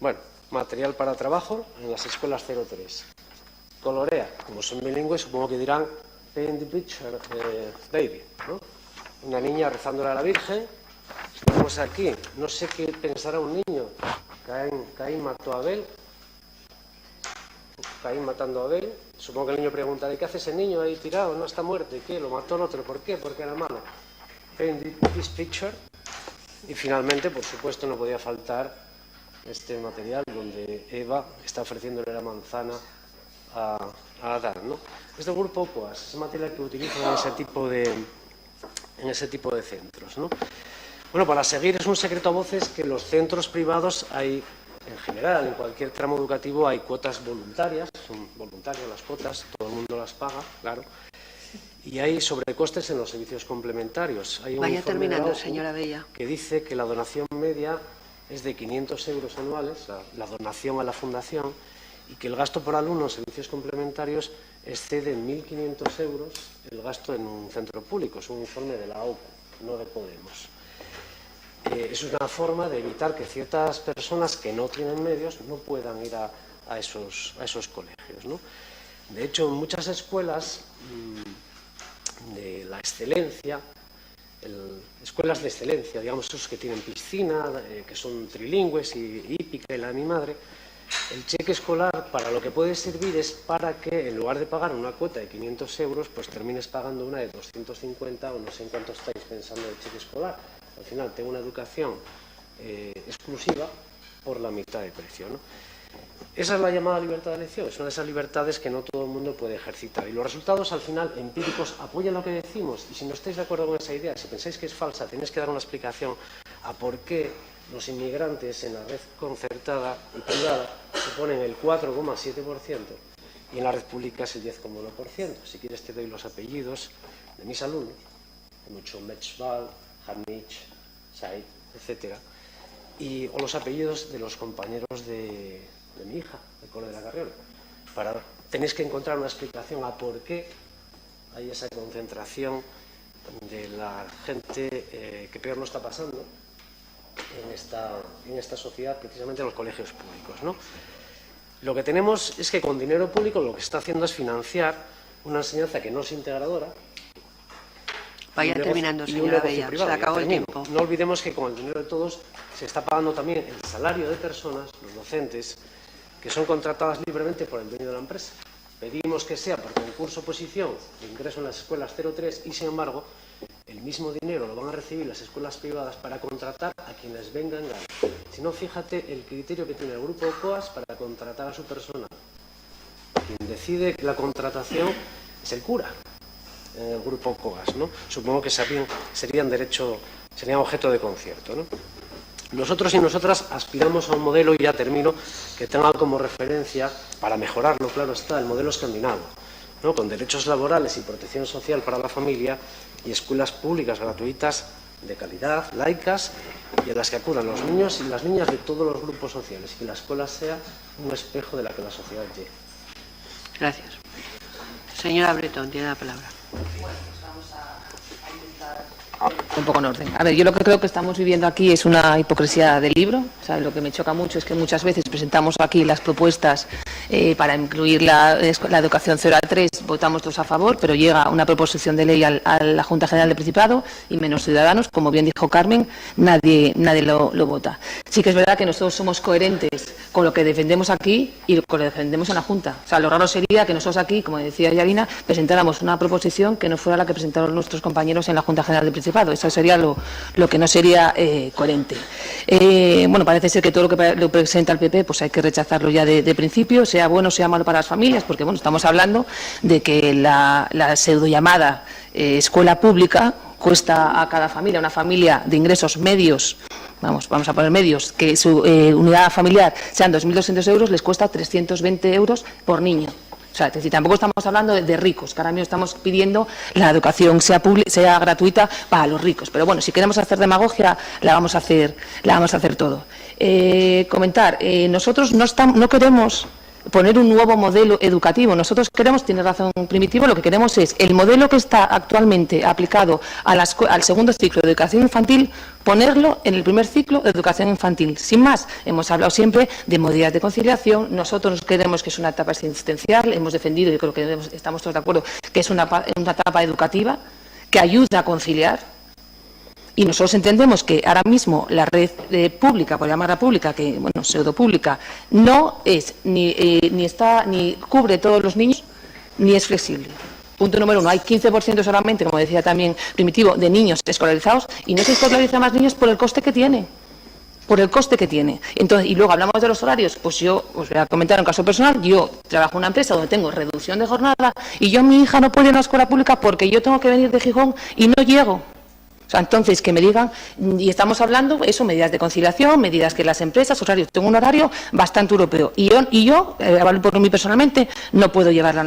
Bueno, material para trabajo en las escuelas 03. Colorea, como son bilingües, supongo que dirán Paint the Picture, Baby, ¿no? Una niña rezándole a la Virgen. Tenemos aquí, no sé qué pensará un niño, Caín mató a Abel, Caín matando a Abel. Supongo que el niño preguntará, ¿qué hace ese niño ahí tirado? ¿No está muerto? ¿Y qué? ¿Lo mató el otro? ¿Por qué? Porque era malo. Paint this picture. Y finalmente, por supuesto, no podía faltar este material donde Eva está ofreciéndole la manzana a Adán, ¿no? Es del grupo COAS, ese material que utilizan en ese tipo de centros, ¿no? Bueno, para seguir, es un secreto a voces que en los centros privados hay, en general, en cualquier tramo educativo hay cuotas voluntarias, son voluntarias las cuotas, todo el mundo las paga, claro, y hay sobrecostes en los servicios complementarios. Hay un Vaya informe terminando, de la OCU señora Bella. que dice que la donación media es de 500 euros anuales, la donación a la fundación, y que el gasto por alumno en servicios complementarios excede en 1.500 euros el gasto en un centro público. Es un informe de la OCU, no de Podemos. Es una forma de evitar que ciertas personas que no tienen medios no puedan ir a esos colegios, ¿no? De hecho, en muchas escuelas de la excelencia, escuelas de excelencia, digamos, esos que tienen piscina, que son trilingües y hípica y la de mi madre, el cheque escolar para lo que puede servir es para que en lugar de pagar una cuota de 500 euros, pues termines pagando una de 250 o no sé en cuánto estáis pensando de cheque escolar. Al final tengo una educación exclusiva por la mitad de precio, ¿no? Esa es la llamada libertad de elección, es una de esas libertades que no todo el mundo puede ejercitar. Y los resultados, al final, empíricos, apoyan lo que decimos. Y si no estáis de acuerdo con esa idea, si pensáis que es falsa, tenéis que dar una explicación a por qué los inmigrantes en la red concertada y privada suponen el 4,7% y en la red pública es el 10,1%. Si quieres te doy los apellidos de mis alumnos, mucho Mechbal, Hamich, Said, etc. O los apellidos de los compañeros de mi hija, del cole de la Carriola. Tenéis que encontrar una explicación a por qué hay esa concentración de la gente que peor lo está pasando en esta sociedad, precisamente en los colegios públicos, ¿no? Lo que tenemos es que con dinero público lo que está haciendo es financiar una enseñanza que no es integradora, Vaya terminando, señora Bella, se le acabó el tiempo. No olvidemos que con el dinero de todos se está pagando también el salario de personas, los docentes, que son contratadas libremente por el dueño de la empresa. Pedimos que sea por concurso-oposición de ingreso en las escuelas 03 y, sin embargo, el mismo dinero lo van a recibir las escuelas privadas para contratar a quienes vengan en gana. Si no, fíjate el criterio que tiene el grupo COAS para contratar a su personal. Quien decide la contratación es el cura, el grupo COAS, ¿no? Supongo que serían objeto de concierto, ¿no? Nosotros y nosotras aspiramos a un modelo, y ya termino, que tenga como referencia, para mejorarlo, claro está, el modelo escandinavo, ¿no? Con derechos laborales y protección social para la familia y escuelas públicas gratuitas de calidad, laicas, y a las que acudan los niños y las niñas de todos los grupos sociales, y que la escuela sea un espejo de la que la sociedad llegue. Gracias. Señora Bretón, tiene la palabra. Un poco en orden. A ver, yo lo que creo que estamos viviendo aquí es una hipocresía del libro. O sea, lo que me choca mucho es que muchas veces presentamos aquí las propuestas para incluir la educación 0 a 3, votamos todos a favor, pero llega una proposición de ley a la Junta General del Principado y menos Ciudadanos, como bien dijo Carmen, nadie lo vota. Sí que es verdad que nosotros somos coherentes con lo que defendemos aquí y con lo que defendemos en la Junta. O sea, lo raro sería que nosotros aquí, como decía Yarina, presentáramos una proposición que no fuera la que presentaron nuestros compañeros en la Junta General del Principado. Eso sería lo que no sería coherente. Bueno, parece ser que todo lo que lo presenta el PP pues hay que rechazarlo ya de principio, sea bueno o sea malo para las familias, porque bueno, estamos hablando de que la pseudo llamada escuela pública cuesta a cada familia, una familia de ingresos medios, vamos a poner medios, que su unidad familiar sean 2.200 euros, les cuesta 320 euros por niño. O sea, es decir, tampoco estamos hablando de ricos, que ahora mismo estamos pidiendo la educación sea gratuita para los ricos. Pero bueno, si queremos hacer demagogia, la vamos a hacer todo. Comentar, nosotros no queremos poner un nuevo modelo educativo. Nosotros queremos, tiene razón Primitivo, lo que queremos es el modelo que está actualmente aplicado al segundo ciclo de educación infantil, ponerlo en el primer ciclo de educación infantil. Sin más, hemos hablado siempre de medidas de conciliación. Nosotros creemos que es una etapa existencial, hemos defendido, y creo que estamos todos de acuerdo, que es una etapa educativa que ayuda a conciliar. Y nosotros entendemos que ahora mismo la red pública, por llamarla pública, que bueno, pseudopública, no es ni cubre todos los niños, ni es flexible. Punto número 1. Hay 15% solamente, como decía también Primitivo, de niños escolarizados, y no se escolariza más niños por el coste que tiene. Entonces, y luego hablamos de los horarios, pues yo os voy a comentar un caso personal. Yo trabajo en una empresa donde tengo reducción de jornada y mi hija no puede ir a una escuela pública porque yo tengo que venir de Gijón y no llego. O sea, entonces, que me digan, y estamos hablando, medidas de conciliación, medidas que las empresas, horarios, tengo un horario bastante europeo. Y yo hablo por mí personalmente, no puedo llevarla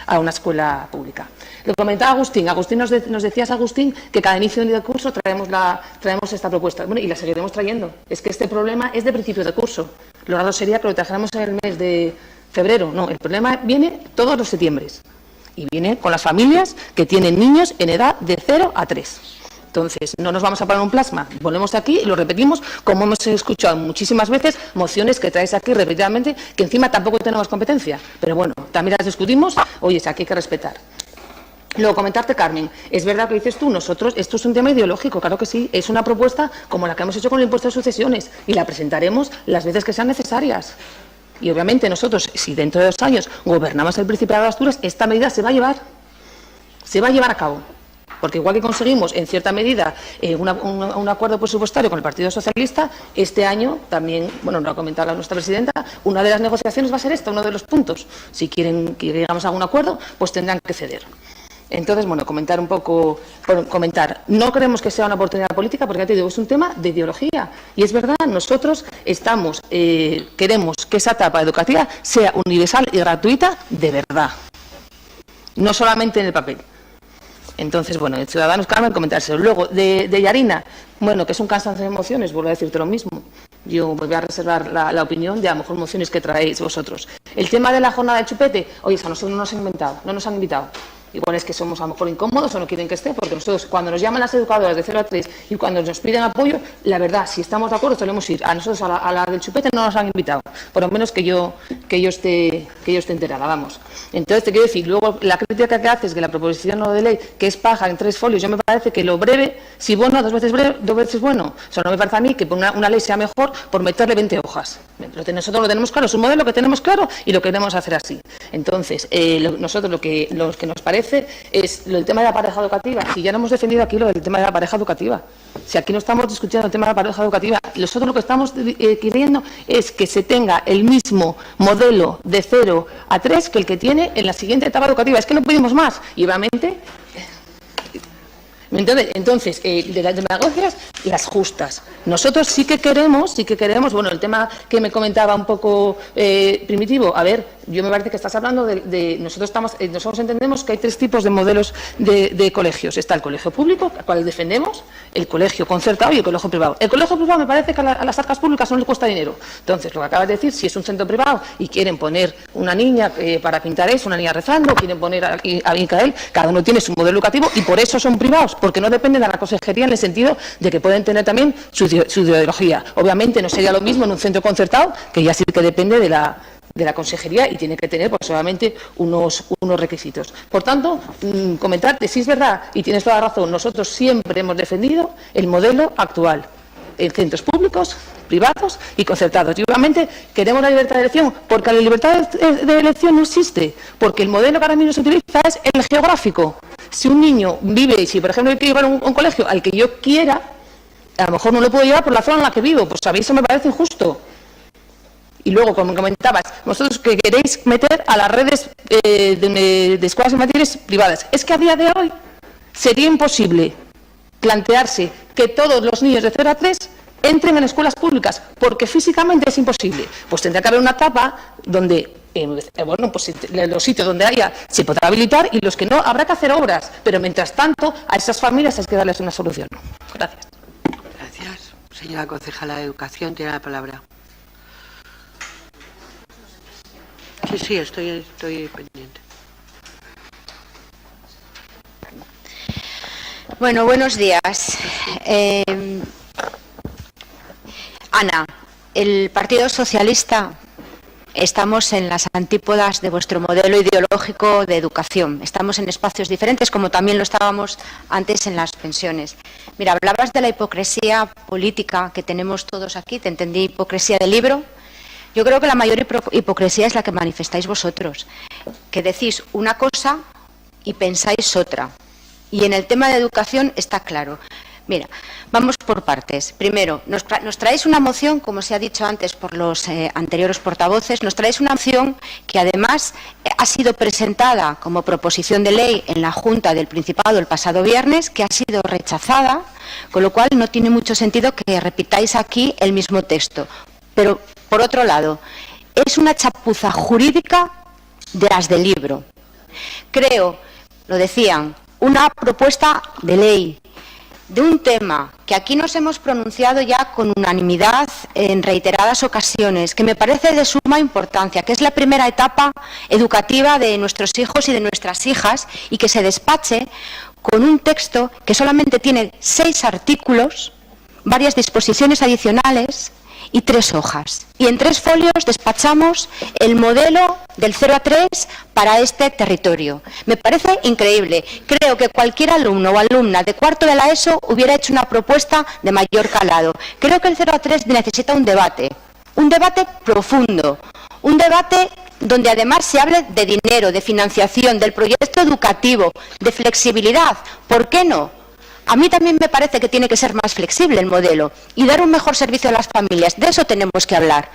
a una escuela pública. Lo comentaba Agustín. Nos decías, Agustín, que cada inicio de curso traemos esta propuesta. Bueno, y la seguiremos trayendo. Es que este problema es de principio de curso. Lo raro sería que lo trajéramos en el mes de febrero. No, el problema viene todos los septiembres. Y viene con las familias que tienen niños en edad de 0 a 3. Entonces, no nos vamos a poner un plasma, volvemos aquí y lo repetimos, como hemos escuchado muchísimas veces, mociones que traes aquí repetidamente, que encima tampoco tenemos competencia. Pero bueno, también las discutimos, oye, aquí hay que respetar. Luego, comentarte, Carmen, es verdad que dices tú, nosotros, esto es un tema ideológico, claro que sí, es una propuesta como la que hemos hecho con el impuesto de sucesiones y la presentaremos las veces que sean necesarias. Y obviamente nosotros, si dentro de 2 años gobernamos el Principado de Asturias, esta medida se va a llevar a cabo. Porque igual que conseguimos, en cierta medida, un acuerdo presupuestario con el Partido Socialista, este año también, bueno, nos ha comentado nuestra presidenta, una de las negociaciones va a ser esta, uno de los puntos. Si quieren que llegamos a algún acuerdo, pues tendrán que ceder. Entonces, bueno, comentar. No creemos que sea una oportunidad política, porque ya te digo, es un tema de ideología. Y es verdad, nosotros queremos que esa etapa educativa sea universal y gratuita de verdad. No solamente en el papel. Entonces, bueno, el Ciudadanos, Carmen, comentárselo. Luego, de Yarina, bueno, que es un cansancio de emociones, vuelvo a decirte lo mismo. Yo voy a reservar la opinión de a lo mejor mociones que traéis vosotros. El tema de la jornada de chupete, oye, a nosotros no nos han invitado. Igual es que somos a lo mejor incómodos o no quieren que esté, porque nosotros cuando nos llaman las educadoras de 0 a 3 y cuando nos piden apoyo, la verdad, si estamos de acuerdo solemos ir. A nosotros a la del chupete no nos han invitado, por lo menos que yo esté enterada, vamos. Entonces te quiero decir, luego la crítica que haces de la proposición no de ley, que es paja en 3 folios, yo me parece que lo breve, si bueno, 2 veces bueno. O sea, no me parece a mí que una ley sea mejor por meterle 20 hojas. Nosotros lo tenemos claro, es un modelo que tenemos claro y lo queremos hacer así. Entonces, nosotros lo que nos parece es el tema de la pareja educativa. Si ya no hemos defendido aquí lo del tema de la pareja educativa. Si aquí no estamos discutiendo el tema de la pareja educativa, nosotros lo que estamos queriendo es que se tenga el mismo modelo de 0 a 3 que el que tiene en la siguiente etapa educativa. Es que no pedimos más. Y obviamente... Entonces, de las demagogias, las justas. Nosotros sí que queremos, bueno, el tema que me comentaba un poco Primitivo, a ver, yo me parece que estás hablando nosotros entendemos que hay 3 tipos de modelos de colegios. Está el colegio público, al cual defendemos, el colegio concertado y el colegio privado. El colegio privado me parece que a las arcas públicas no les cuesta dinero. Entonces, lo que acabas de decir, si es un centro privado y quieren poner una niña para pintar eso, una niña rezando, quieren poner a Micael, cada uno tiene su modelo educativo y por eso son privados, porque no dependen de la consejería en el sentido de que pueden tener también su ideología. Obviamente no sería lo mismo en un centro concertado, que ya sí que depende de la consejería y tiene que tener pues obviamente unos requisitos. Por tanto, comentarte, si es verdad, y tienes toda la razón, nosotros siempre hemos defendido el modelo actual, en centros públicos, privados y concertados. Y obviamente queremos la libertad de elección, porque la libertad de elección no existe, porque el modelo que ahora mismo se utiliza es el geográfico. Si un niño vive, si por ejemplo hay que llevar a un colegio al que yo quiera, a lo mejor no lo puedo llevar por la zona en la que vivo, pues a mí eso me parece injusto. Y luego, como comentabas, vosotros que queréis meter a las redes de escuelas infantiles privadas. Es que a día de hoy sería imposible plantearse que todos los niños de 0 a 3 entren en escuelas públicas, porque físicamente es imposible. Pues tendrá que haber una etapa donde, bueno, pues los sitios donde haya se podrá habilitar y los que no habrá que hacer obras. Pero mientras tanto, a esas familias hay que darles una solución. Gracias. Gracias. Señora concejala de Educación, tiene la palabra. Sí, estoy pendiente. Bueno, buenos días. Ana, el Partido Socialista estamos en las antípodas de vuestro modelo ideológico de educación. Estamos en espacios diferentes, como también lo estábamos antes en las pensiones. Mira, hablabas de la hipocresía política que tenemos todos aquí, te entendí hipocresía del libro. Yo creo que la mayor hipocresía es la que manifestáis vosotros, que decís una cosa y pensáis otra. Y en el tema de educación está claro. Mira, vamos por partes. Primero, nos traéis una moción, como se ha dicho antes por los anteriores portavoces, nos traéis una moción que además ha sido presentada como proposición de ley en la Junta del Principado el pasado viernes, que ha sido rechazada, con lo cual no tiene mucho sentido que repitáis aquí el mismo texto. Pero, por otro lado, es una chapuza jurídica de las del libro. Creo, lo decían, una propuesta de ley de un tema que aquí nos hemos pronunciado ya con unanimidad en reiteradas ocasiones, que me parece de suma importancia, que es la primera etapa educativa de nuestros hijos y de nuestras hijas, y que se despache con un texto que solamente tiene 6 artículos, varias disposiciones adicionales y 3 hojas. Y en 3 folios despachamos el modelo del 0 a 3 para este territorio. Me parece increíble. Creo que cualquier alumno o alumna de cuarto de la ESO hubiera hecho una propuesta de mayor calado. Creo que el 0 a 3 necesita un debate profundo, un debate donde además se hable de dinero, de financiación, del proyecto educativo, de flexibilidad. ¿Por qué no? A mí también me parece que tiene que ser más flexible el modelo y dar un mejor servicio a las familias. De eso tenemos que hablar.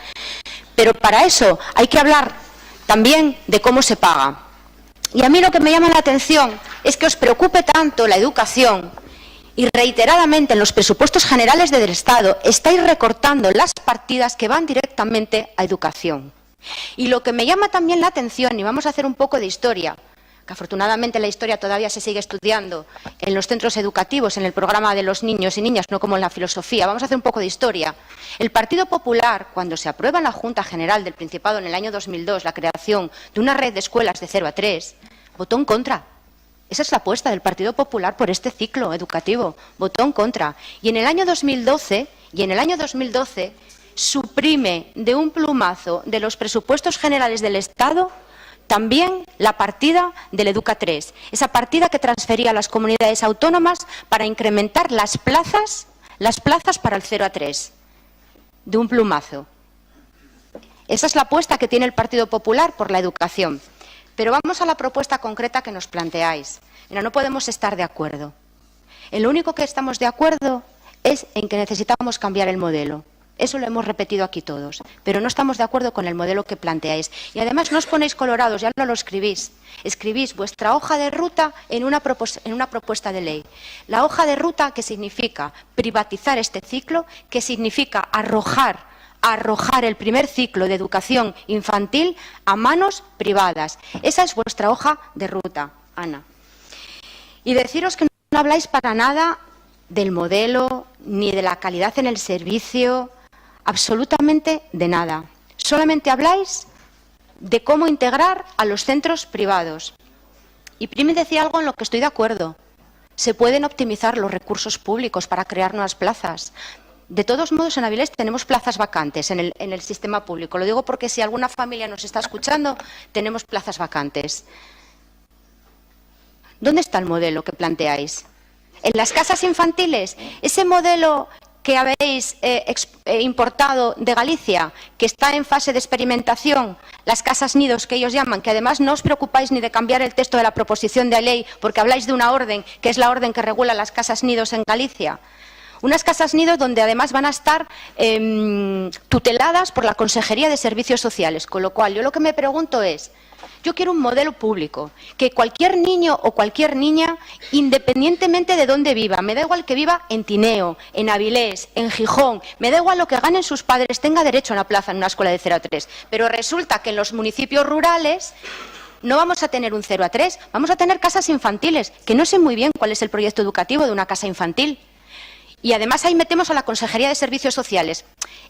Pero para eso hay que hablar también de cómo se paga. Y a mí lo que me llama la atención es que os preocupe tanto la educación y reiteradamente en los presupuestos generales del Estado estáis recortando las partidas que van directamente a educación. Y lo que me llama también la atención, y vamos a hacer un poco de historia, que afortunadamente la historia todavía se sigue estudiando en los centros educativos, en el programa de los niños y niñas, no como en la filosofía. Vamos a hacer un poco de historia. El Partido Popular, cuando se aprueba en la Junta General del Principado en el año 2002 la creación de una red de escuelas de 0 a 3, votó en contra. Esa es la apuesta del Partido Popular por este ciclo educativo. Votó en contra. Y en el año 2012, suprime de un plumazo de los presupuestos generales del Estado también la partida del Educa 3, esa partida que transfería a las comunidades autónomas para incrementar las plazas para el 0 a 3, de un plumazo. Esa es la apuesta que tiene el Partido Popular por la educación. Pero vamos a la propuesta concreta que nos planteáis. Mira, no podemos estar de acuerdo. En lo único que estamos de acuerdo es en que necesitamos cambiar el modelo. Eso lo hemos repetido aquí todos, pero no estamos de acuerdo con el modelo que planteáis. Y además no os ponéis colorados, ya no lo escribís. Escribís vuestra hoja de ruta en una propuesta de ley. La hoja de ruta que significa privatizar este ciclo, que significa arrojar el primer ciclo de educación infantil a manos privadas. Esa es vuestra hoja de ruta, Ana. Y deciros que no habláis para nada del modelo, ni de la calidad en el servicio, absolutamente de nada. Solamente habláis de cómo integrar a los centros privados. Y Primi decía algo en lo que estoy de acuerdo. Se pueden optimizar los recursos públicos para crear nuevas plazas. De todos modos, en Avilés tenemos plazas vacantes en el sistema público. Lo digo porque si alguna familia nos está escuchando, tenemos plazas vacantes. ¿Dónde está el modelo que planteáis? En las casas infantiles, ese modelo que habéis importado de Galicia, que está en fase de experimentación, las casas nidos que ellos llaman, que además no os preocupáis ni de cambiar el texto de la proposición de ley, porque habláis de una orden, que es la orden que regula las casas nidos en Galicia. Unas casas nidos donde además van a estar tuteladas por la Consejería de Servicios Sociales, con lo cual yo lo que me pregunto es, yo quiero un modelo público, que cualquier niño o cualquier niña, independientemente de dónde viva, me da igual que viva en Tineo, en Avilés, en Gijón, me da igual lo que ganen sus padres, tenga derecho a una plaza en una escuela de 0 a 3. Pero resulta que en los municipios rurales no vamos a tener un 0 a 3, vamos a tener casas infantiles, que no sé muy bien cuál es el proyecto educativo de una casa infantil. Y además ahí metemos a la Consejería de Servicios Sociales.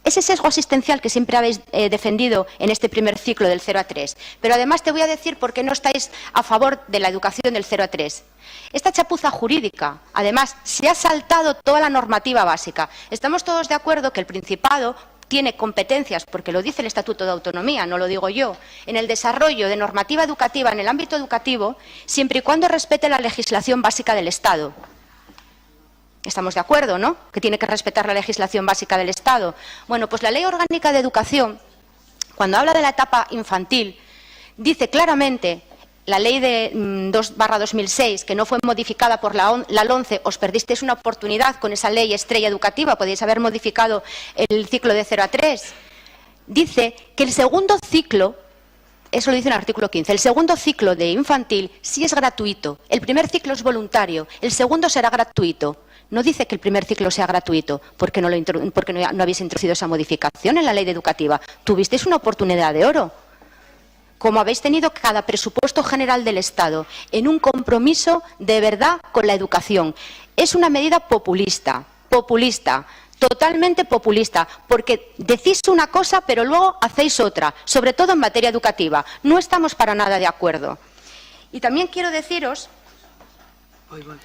Ese sesgo asistencial que siempre habéis defendido en este primer ciclo del 0 a 3. Pero además te voy a decir por qué no estáis a favor de la educación del 0 a 3. Esta chapuza jurídica, además, se ha saltado toda la normativa básica. Estamos todos de acuerdo que el Principado tiene competencias, porque lo dice el Estatuto de Autonomía, no lo digo yo, en el desarrollo de normativa educativa en el ámbito educativo, siempre y cuando respete la legislación básica del Estado. Estamos de acuerdo, ¿no?, que tiene que respetar la legislación básica del Estado. Bueno, pues la Ley Orgánica de Educación, cuando habla de la etapa infantil, dice claramente, la Ley de 2/2006, que no fue modificada por la LOMCE, os perdisteis una oportunidad con esa ley estrella educativa, podéis haber modificado el ciclo de 0 a 3, dice que el segundo ciclo, eso lo dice en el artículo 15, el segundo ciclo de infantil sí es gratuito, el primer ciclo es voluntario, el segundo será gratuito. No dice que el primer ciclo sea gratuito porque no habéis introducido esa modificación en la ley educativa. Tuvisteis una oportunidad de oro, como habéis tenido cada presupuesto general del Estado, en un compromiso de verdad con la educación. Es una medida populista, totalmente populista, porque decís una cosa pero luego hacéis otra, sobre todo en materia educativa. No estamos para nada de acuerdo. Y también quiero deciros...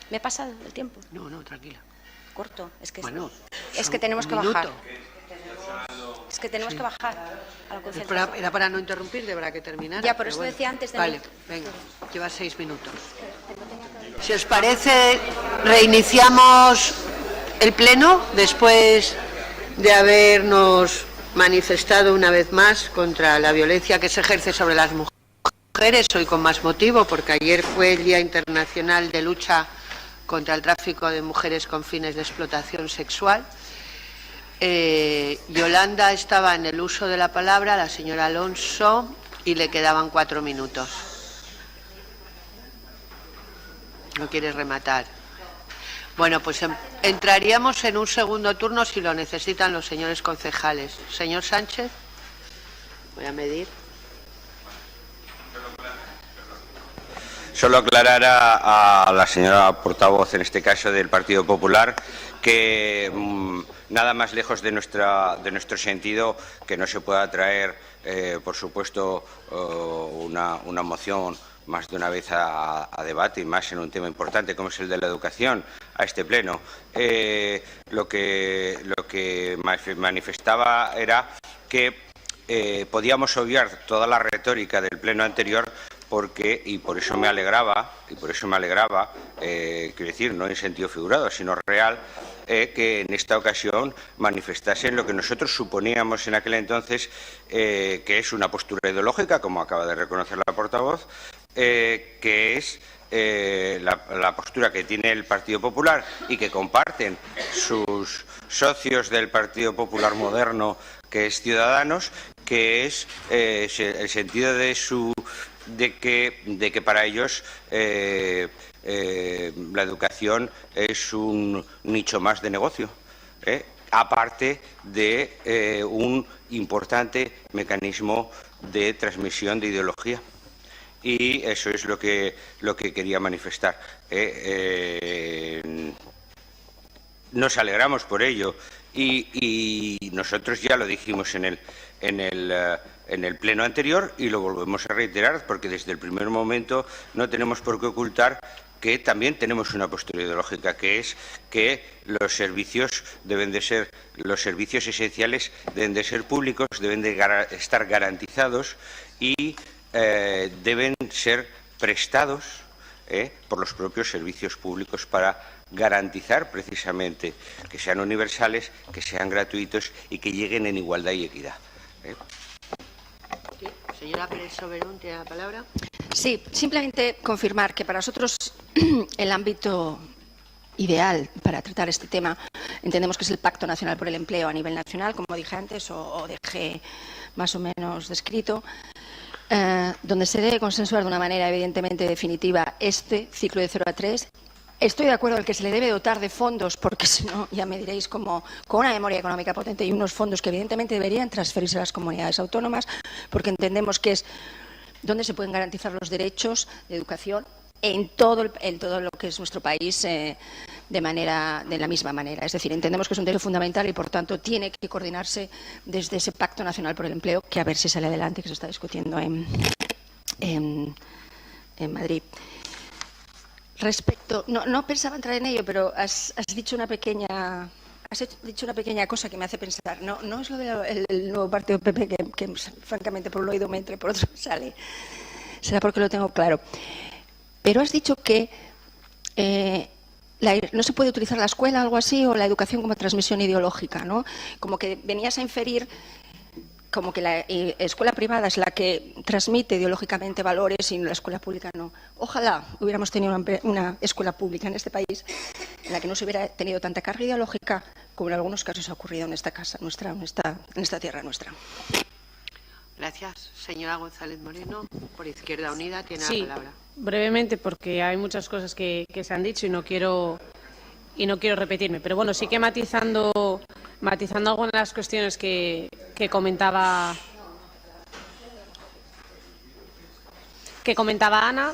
¿Me he pasado el tiempo? No, tranquila. Corto, es que un tenemos que minuto. bajar. Es que tenemos que bajar a la concentración. Era para no interrumpir, deberá que terminar. Ya, por eso decía antes de... Vale, venga, lleva 6 minutos. Si os parece, reiniciamos el pleno después de habernos manifestado una vez más contra la violencia que se ejerce sobre las mujeres, hoy con más motivo, porque ayer fue el Día Internacional de Lucha contra el Tráfico de Mujeres con fines de explotación sexual. Yolanda estaba en el uso de la palabra, la señora Alonso, y le quedaban 4 minutos. ¿No quieres rematar? Bueno, pues entraríamos en un segundo turno si lo necesitan los señores concejales. Señor Sánchez, voy a medir. Solo aclarar a la señora portavoz, en este caso del Partido Popular, que nada más lejos de nuestro sentido que no se pueda traer, por supuesto, una moción más de una vez a debate, y más en un tema importante como es el de la educación, a este pleno. Lo que manifestaba era que podíamos obviar toda la retórica del pleno anterior porque, y por eso me alegraba, quiero decir, no en sentido figurado, sino real, que en esta ocasión manifestasen lo que nosotros suponíamos en aquel entonces que es una postura ideológica, como acaba de reconocer la portavoz, que es la postura que tiene el Partido Popular y que comparten sus socios del Partido Popular moderno, que es Ciudadanos, que es el sentido de que para ellos la educación es un nicho más de negocio, aparte de un importante mecanismo de transmisión de ideología. Y eso es lo que quería manifestar. Nos alegramos por ello y nosotros ya lo dijimos en el pleno anterior y lo volvemos a reiterar porque desde el primer momento no tenemos por qué ocultar que también tenemos una postura ideológica, que es que los servicios esenciales deben de ser públicos, deben de estar garantizados y deben ser prestados por los propios servicios públicos para garantizar precisamente que sean universales, que sean gratuitos y que lleguen en igualdad y equidad. Sí. Señora Pérez Soberón, ¿tiene la palabra? Sí, simplemente confirmar que para nosotros el ámbito ideal para tratar este tema entendemos que es el Pacto Nacional por el Empleo a nivel nacional, como dije antes, o dejé más o menos descrito, donde se debe consensuar de una manera evidentemente definitiva este ciclo de 0 a 3. Estoy de acuerdo en que se le debe dotar de fondos, porque si no, ya me diréis, como con una memoria económica potente y unos fondos que evidentemente deberían transferirse a las comunidades autónomas, porque entendemos que es donde se pueden garantizar los derechos de educación en todo lo que es nuestro país de la misma manera. Es decir, entendemos que es un derecho fundamental y, por tanto, tiene que coordinarse desde ese Pacto Nacional por el Empleo, que a ver si sale adelante, que se está discutiendo en Madrid. Respecto, no pensaba entrar en ello, pero has dicho una pequeña cosa que me hace pensar. No es lo del nuevo partido PP, que francamente por un oído me entra y por otro me sale. Será porque lo tengo claro. Pero has dicho que no se puede utilizar la escuela, algo así, o la educación como transmisión ideológica, ¿no? Como que venías a inferir como que la escuela privada es la que transmite ideológicamente valores y la escuela pública no. Ojalá hubiéramos tenido una escuela pública en este país en la que no se hubiera tenido tanta carga ideológica como en algunos casos ha ocurrido en esta casa nuestra, en esta tierra nuestra. Gracias. Señora González Moreno, por Izquierda Unida, tiene Sí, la palabra. Brevemente, porque hay muchas cosas que se han dicho y no quiero repetirme. Pero bueno, sí que matizando algunas de las cuestiones que comentaba Ana.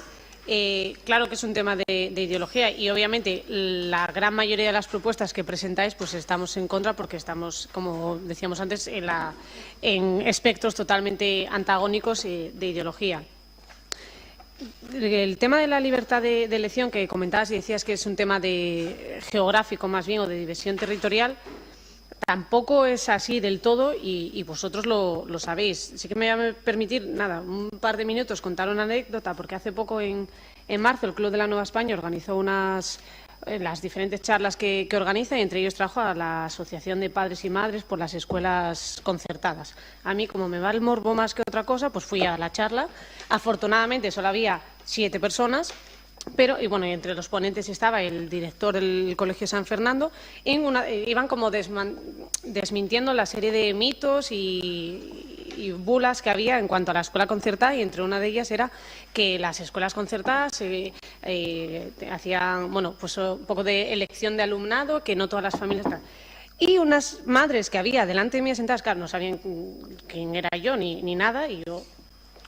Claro que es un tema de ideología y obviamente la gran mayoría de las propuestas que presentáis pues estamos en contra porque estamos, como decíamos antes, en espectros totalmente antagónicos de ideología. El tema de la libertad de elección que comentabas y decías que es un tema geográfico más bien o de división territorial, tampoco es así del todo y vosotros lo sabéis. Sí que me voy a permitir, un par de minutos contar una anécdota, porque hace poco en marzo el Club de la Nueva España organizó las diferentes charlas que organiza y entre ellos trajo a la Asociación de Padres y Madres por las Escuelas Concertadas. A mí, como me va el morbo más que otra cosa, pues fui a la charla. Afortunadamente solo había 7 personas. Pero, y bueno, entre los ponentes estaba el director del Colegio San Fernando, iban como desmintiendo la serie de mitos y bulas que había en cuanto a la escuela concertada, y entre una de ellas era que las escuelas concertadas hacían, pues un poco de elección de alumnado, que no todas las familias... Y unas madres que había delante de mí sentadas, claro, no sabían quién era yo ni nada, y yo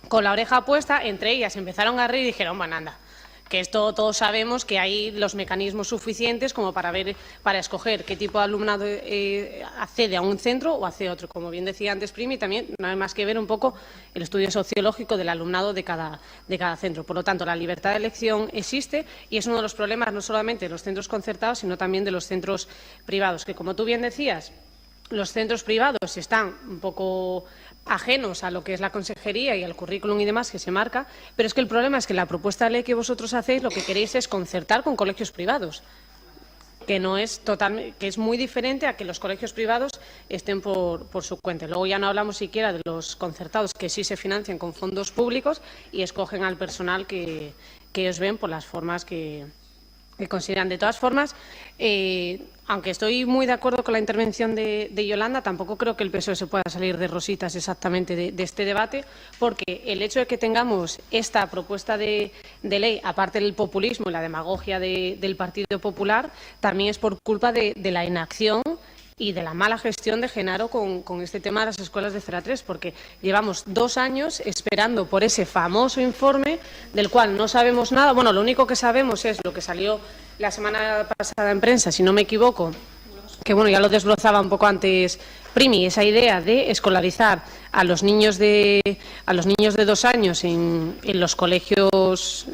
con la oreja puesta, entre ellas empezaron a reír y dijeron, bueno, anda, que esto todos sabemos que hay los mecanismos suficientes como para escoger qué tipo de alumnado accede a un centro o hacia otro. Como bien decía antes Primi, también no hay más que ver un poco el estudio sociológico del alumnado de cada centro. Por lo tanto, la libertad de elección existe y es uno de los problemas no solamente de los centros concertados, sino también de los centros privados, que, como tú bien decías, los centros privados están un poco ajenos a lo que es la consejería y al currículum y demás que se marca, pero es que el problema es que la propuesta de ley que vosotros hacéis lo que queréis es concertar con colegios privados, que es muy diferente a que los colegios privados estén por su cuenta. Luego ya no hablamos siquiera de los concertados que sí se financian con fondos públicos y escogen al personal que ellos ven por las formas que consideran. De todas formas, aunque estoy muy de acuerdo con la intervención de Yolanda, tampoco creo que el PSOE se pueda salir de rositas exactamente de este debate, porque el hecho de que tengamos esta propuesta de ley, aparte del populismo y la demagogia del Partido Popular, también es por culpa de la inacción y de la mala gestión de Genaro con este tema de las escuelas de 0 a 3, porque llevamos 2 años esperando por ese famoso informe del cual no sabemos nada. Bueno, lo único que sabemos es lo que salió la semana pasada en prensa, si no me equivoco, que bueno, ya lo desbrozaba un poco antes Primi, esa idea de escolarizar a los niños de 2 años en los colegios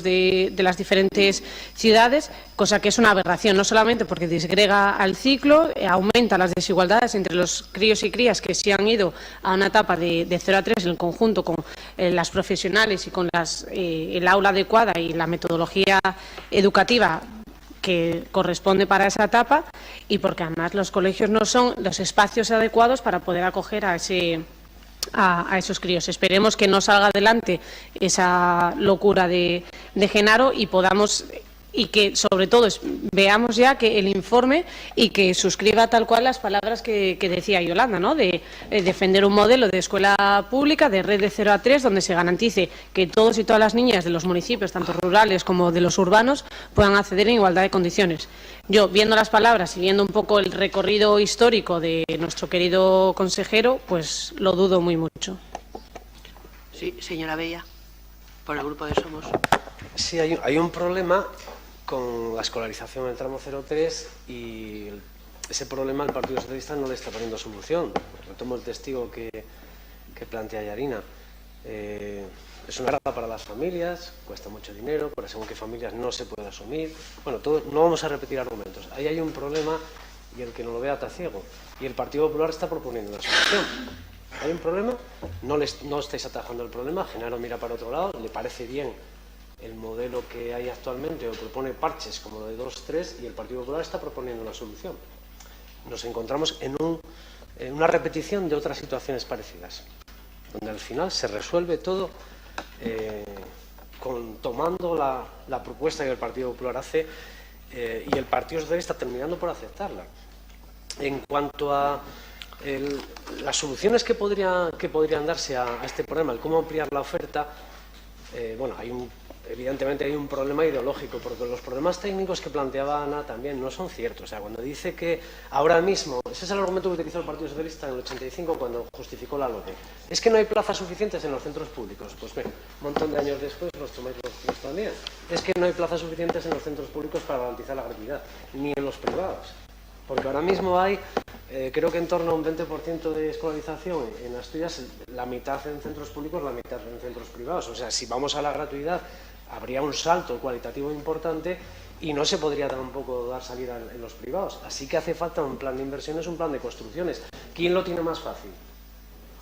de las diferentes ciudades, cosa que es una aberración, no solamente porque disgrega al ciclo, aumenta las desigualdades entre los críos y crías que se han ido a una etapa de 0 a 3 en el conjunto con las profesionales y con el aula adecuada y la metodología educativa que corresponde para esa etapa, y porque además los colegios no son los espacios adecuados para poder acoger a esos críos. Esperemos que no salga adelante esa locura de Genaro y podamos, y que sobre todo veamos ya que el informe y que suscriba tal cual las palabras que decía Yolanda, ¿no? De defender un modelo de escuela pública, de red de 0 a 3, donde se garantice que todos y todas las niñas de los municipios, tanto rurales como de los urbanos, puedan acceder en igualdad de condiciones. Yo, viendo las palabras y viendo un poco el recorrido histórico de nuestro querido consejero, pues lo dudo muy mucho. Sí, señora Bella, por el Grupo de Somos. Sí, hay un problema con la escolarización en el tramo 0-3 y ese problema el Partido Socialista no le está poniendo solución. Retomo el testigo que plantea Yarina. Es una carga para las familias, cuesta mucho dinero, para según qué familias no se puede asumir. Bueno, no vamos a repetir argumentos. Ahí hay un problema y el que no lo vea está ciego. Y el Partido Popular está proponiendo una solución. Hay un problema, no estáis atajando el problema, Genaro mira para otro lado, le parece bien el modelo que hay actualmente o propone parches como lo de 2-3 y el Partido Popular está proponiendo una solución. Nos encontramos en una repetición de otras situaciones parecidas, donde al final se resuelve todo tomando la propuesta que el Partido Popular hace y el Partido Socialista terminando por aceptarla. En cuanto a las soluciones que podrían darse a este problema, el cómo ampliar la oferta, bueno, evidentemente hay un problema ideológico, porque los problemas técnicos que planteaba Ana también no son ciertos. O sea, cuando dice que ahora mismo, ese es el argumento que utilizó el Partido Socialista en el 85 cuando justificó la LOPE, es que no hay plazas suficientes en los centros públicos. Pues bien, un montón de años después los tomáis los también. Es que no hay plazas suficientes en los centros públicos para garantizar la gratuidad, ni en los privados. Porque ahora mismo hay, creo que en torno a un 20% de escolarización en Asturias, la mitad en centros públicos, la mitad en centros privados. O sea, si vamos a la gratuidad, habría un salto cualitativo importante y no se podría tampoco dar salida en los privados. Así que hace falta un plan de inversiones, un plan de construcciones. ¿Quién lo tiene más fácil?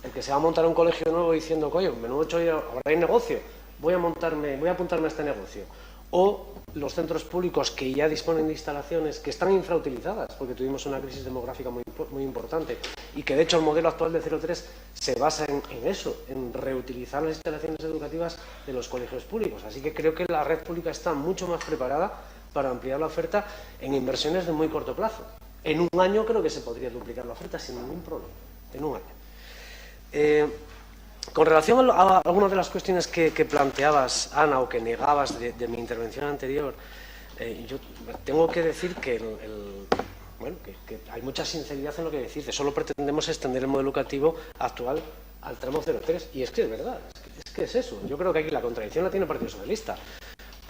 El que se va a montar un colegio nuevo diciendo, coño, menudo chollo, ahora hay negocio, voy a apuntarme a este negocio. O los centros públicos que ya disponen de instalaciones que están infrautilizadas, porque tuvimos una crisis demográfica muy importante y que de hecho el modelo actual de 0-3 se basa en eso, en reutilizar las instalaciones educativas de los colegios públicos. Así que creo que la red pública está mucho más preparada para ampliar la oferta en inversiones de muy corto plazo. En un año creo que se podría duplicar la oferta sin ningún problema, en un año. Con relación a algunas de las cuestiones que planteabas, Ana, o que negabas de mi intervención anterior, yo tengo que decir que, que hay mucha sinceridad en lo que decís. Solo pretendemos extender el modelo educativo actual al tramo 0-3. Y es que es verdad, es que es eso. Yo creo que aquí la contradicción la tiene el Partido Socialista.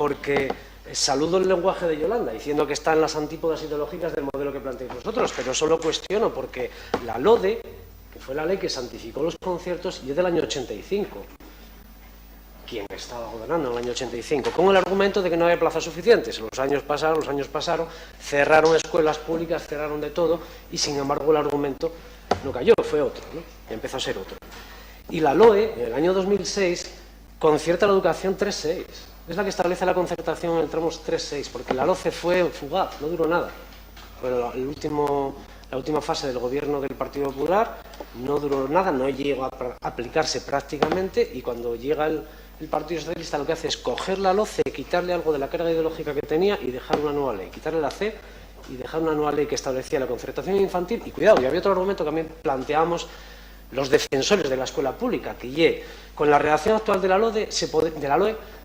porque saludo el lenguaje de Yolanda, diciendo que está en las antípodas ideológicas del modelo que planteáis vosotros, pero eso lo cuestiono porque la LODE, que fue la ley que santificó los conciertos, y es del año 85. ¿Quién estaba gobernando en el año 85? Con el argumento de que no había plazas suficientes. Los años pasaron, cerraron escuelas públicas, cerraron de todo, y sin embargo el argumento no cayó, fue otro, ¿no? Y empezó a ser otro. Y la LOE, en el año 2006, concierta la educación 3.6. Es la que establece la concertación en tramos 3.6, porque la LOCE fue fugaz, no duró nada. Pero la última fase del gobierno del Partido Popular no duró nada, no llegó a aplicarse prácticamente, y cuando llega el Partido Socialista lo que hace es coger la LOCE, quitarle algo de la carga ideológica que tenía y dejar una nueva ley, quitarle la C y dejar una nueva ley que establecía la concertación infantil. Y cuidado, y había otro argumento que también planteamos los defensores de la escuela pública, que con la redacción actual de la LOE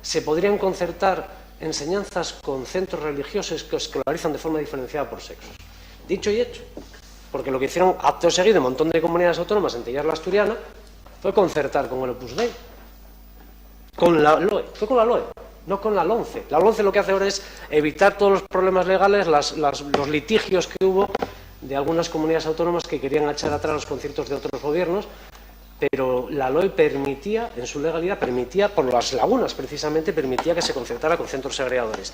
se podrían concertar enseñanzas con centros religiosos que escolarizan de forma diferenciada por sexos. Dicho y hecho, porque lo que hicieron acto seguido un montón de comunidades autónomas, entre ellas la asturiana, fue concertar con el Opus Dei. Con la LOE, fue con la LOE, no con la LONCE. La LONCE lo que hace ahora es evitar todos los problemas legales, los litigios que hubo de algunas comunidades autónomas que querían echar atrás los conciertos de otros gobiernos, pero la LOE permitía, en su legalidad, por las lagunas precisamente, permitía que se concertara con centros segregadores.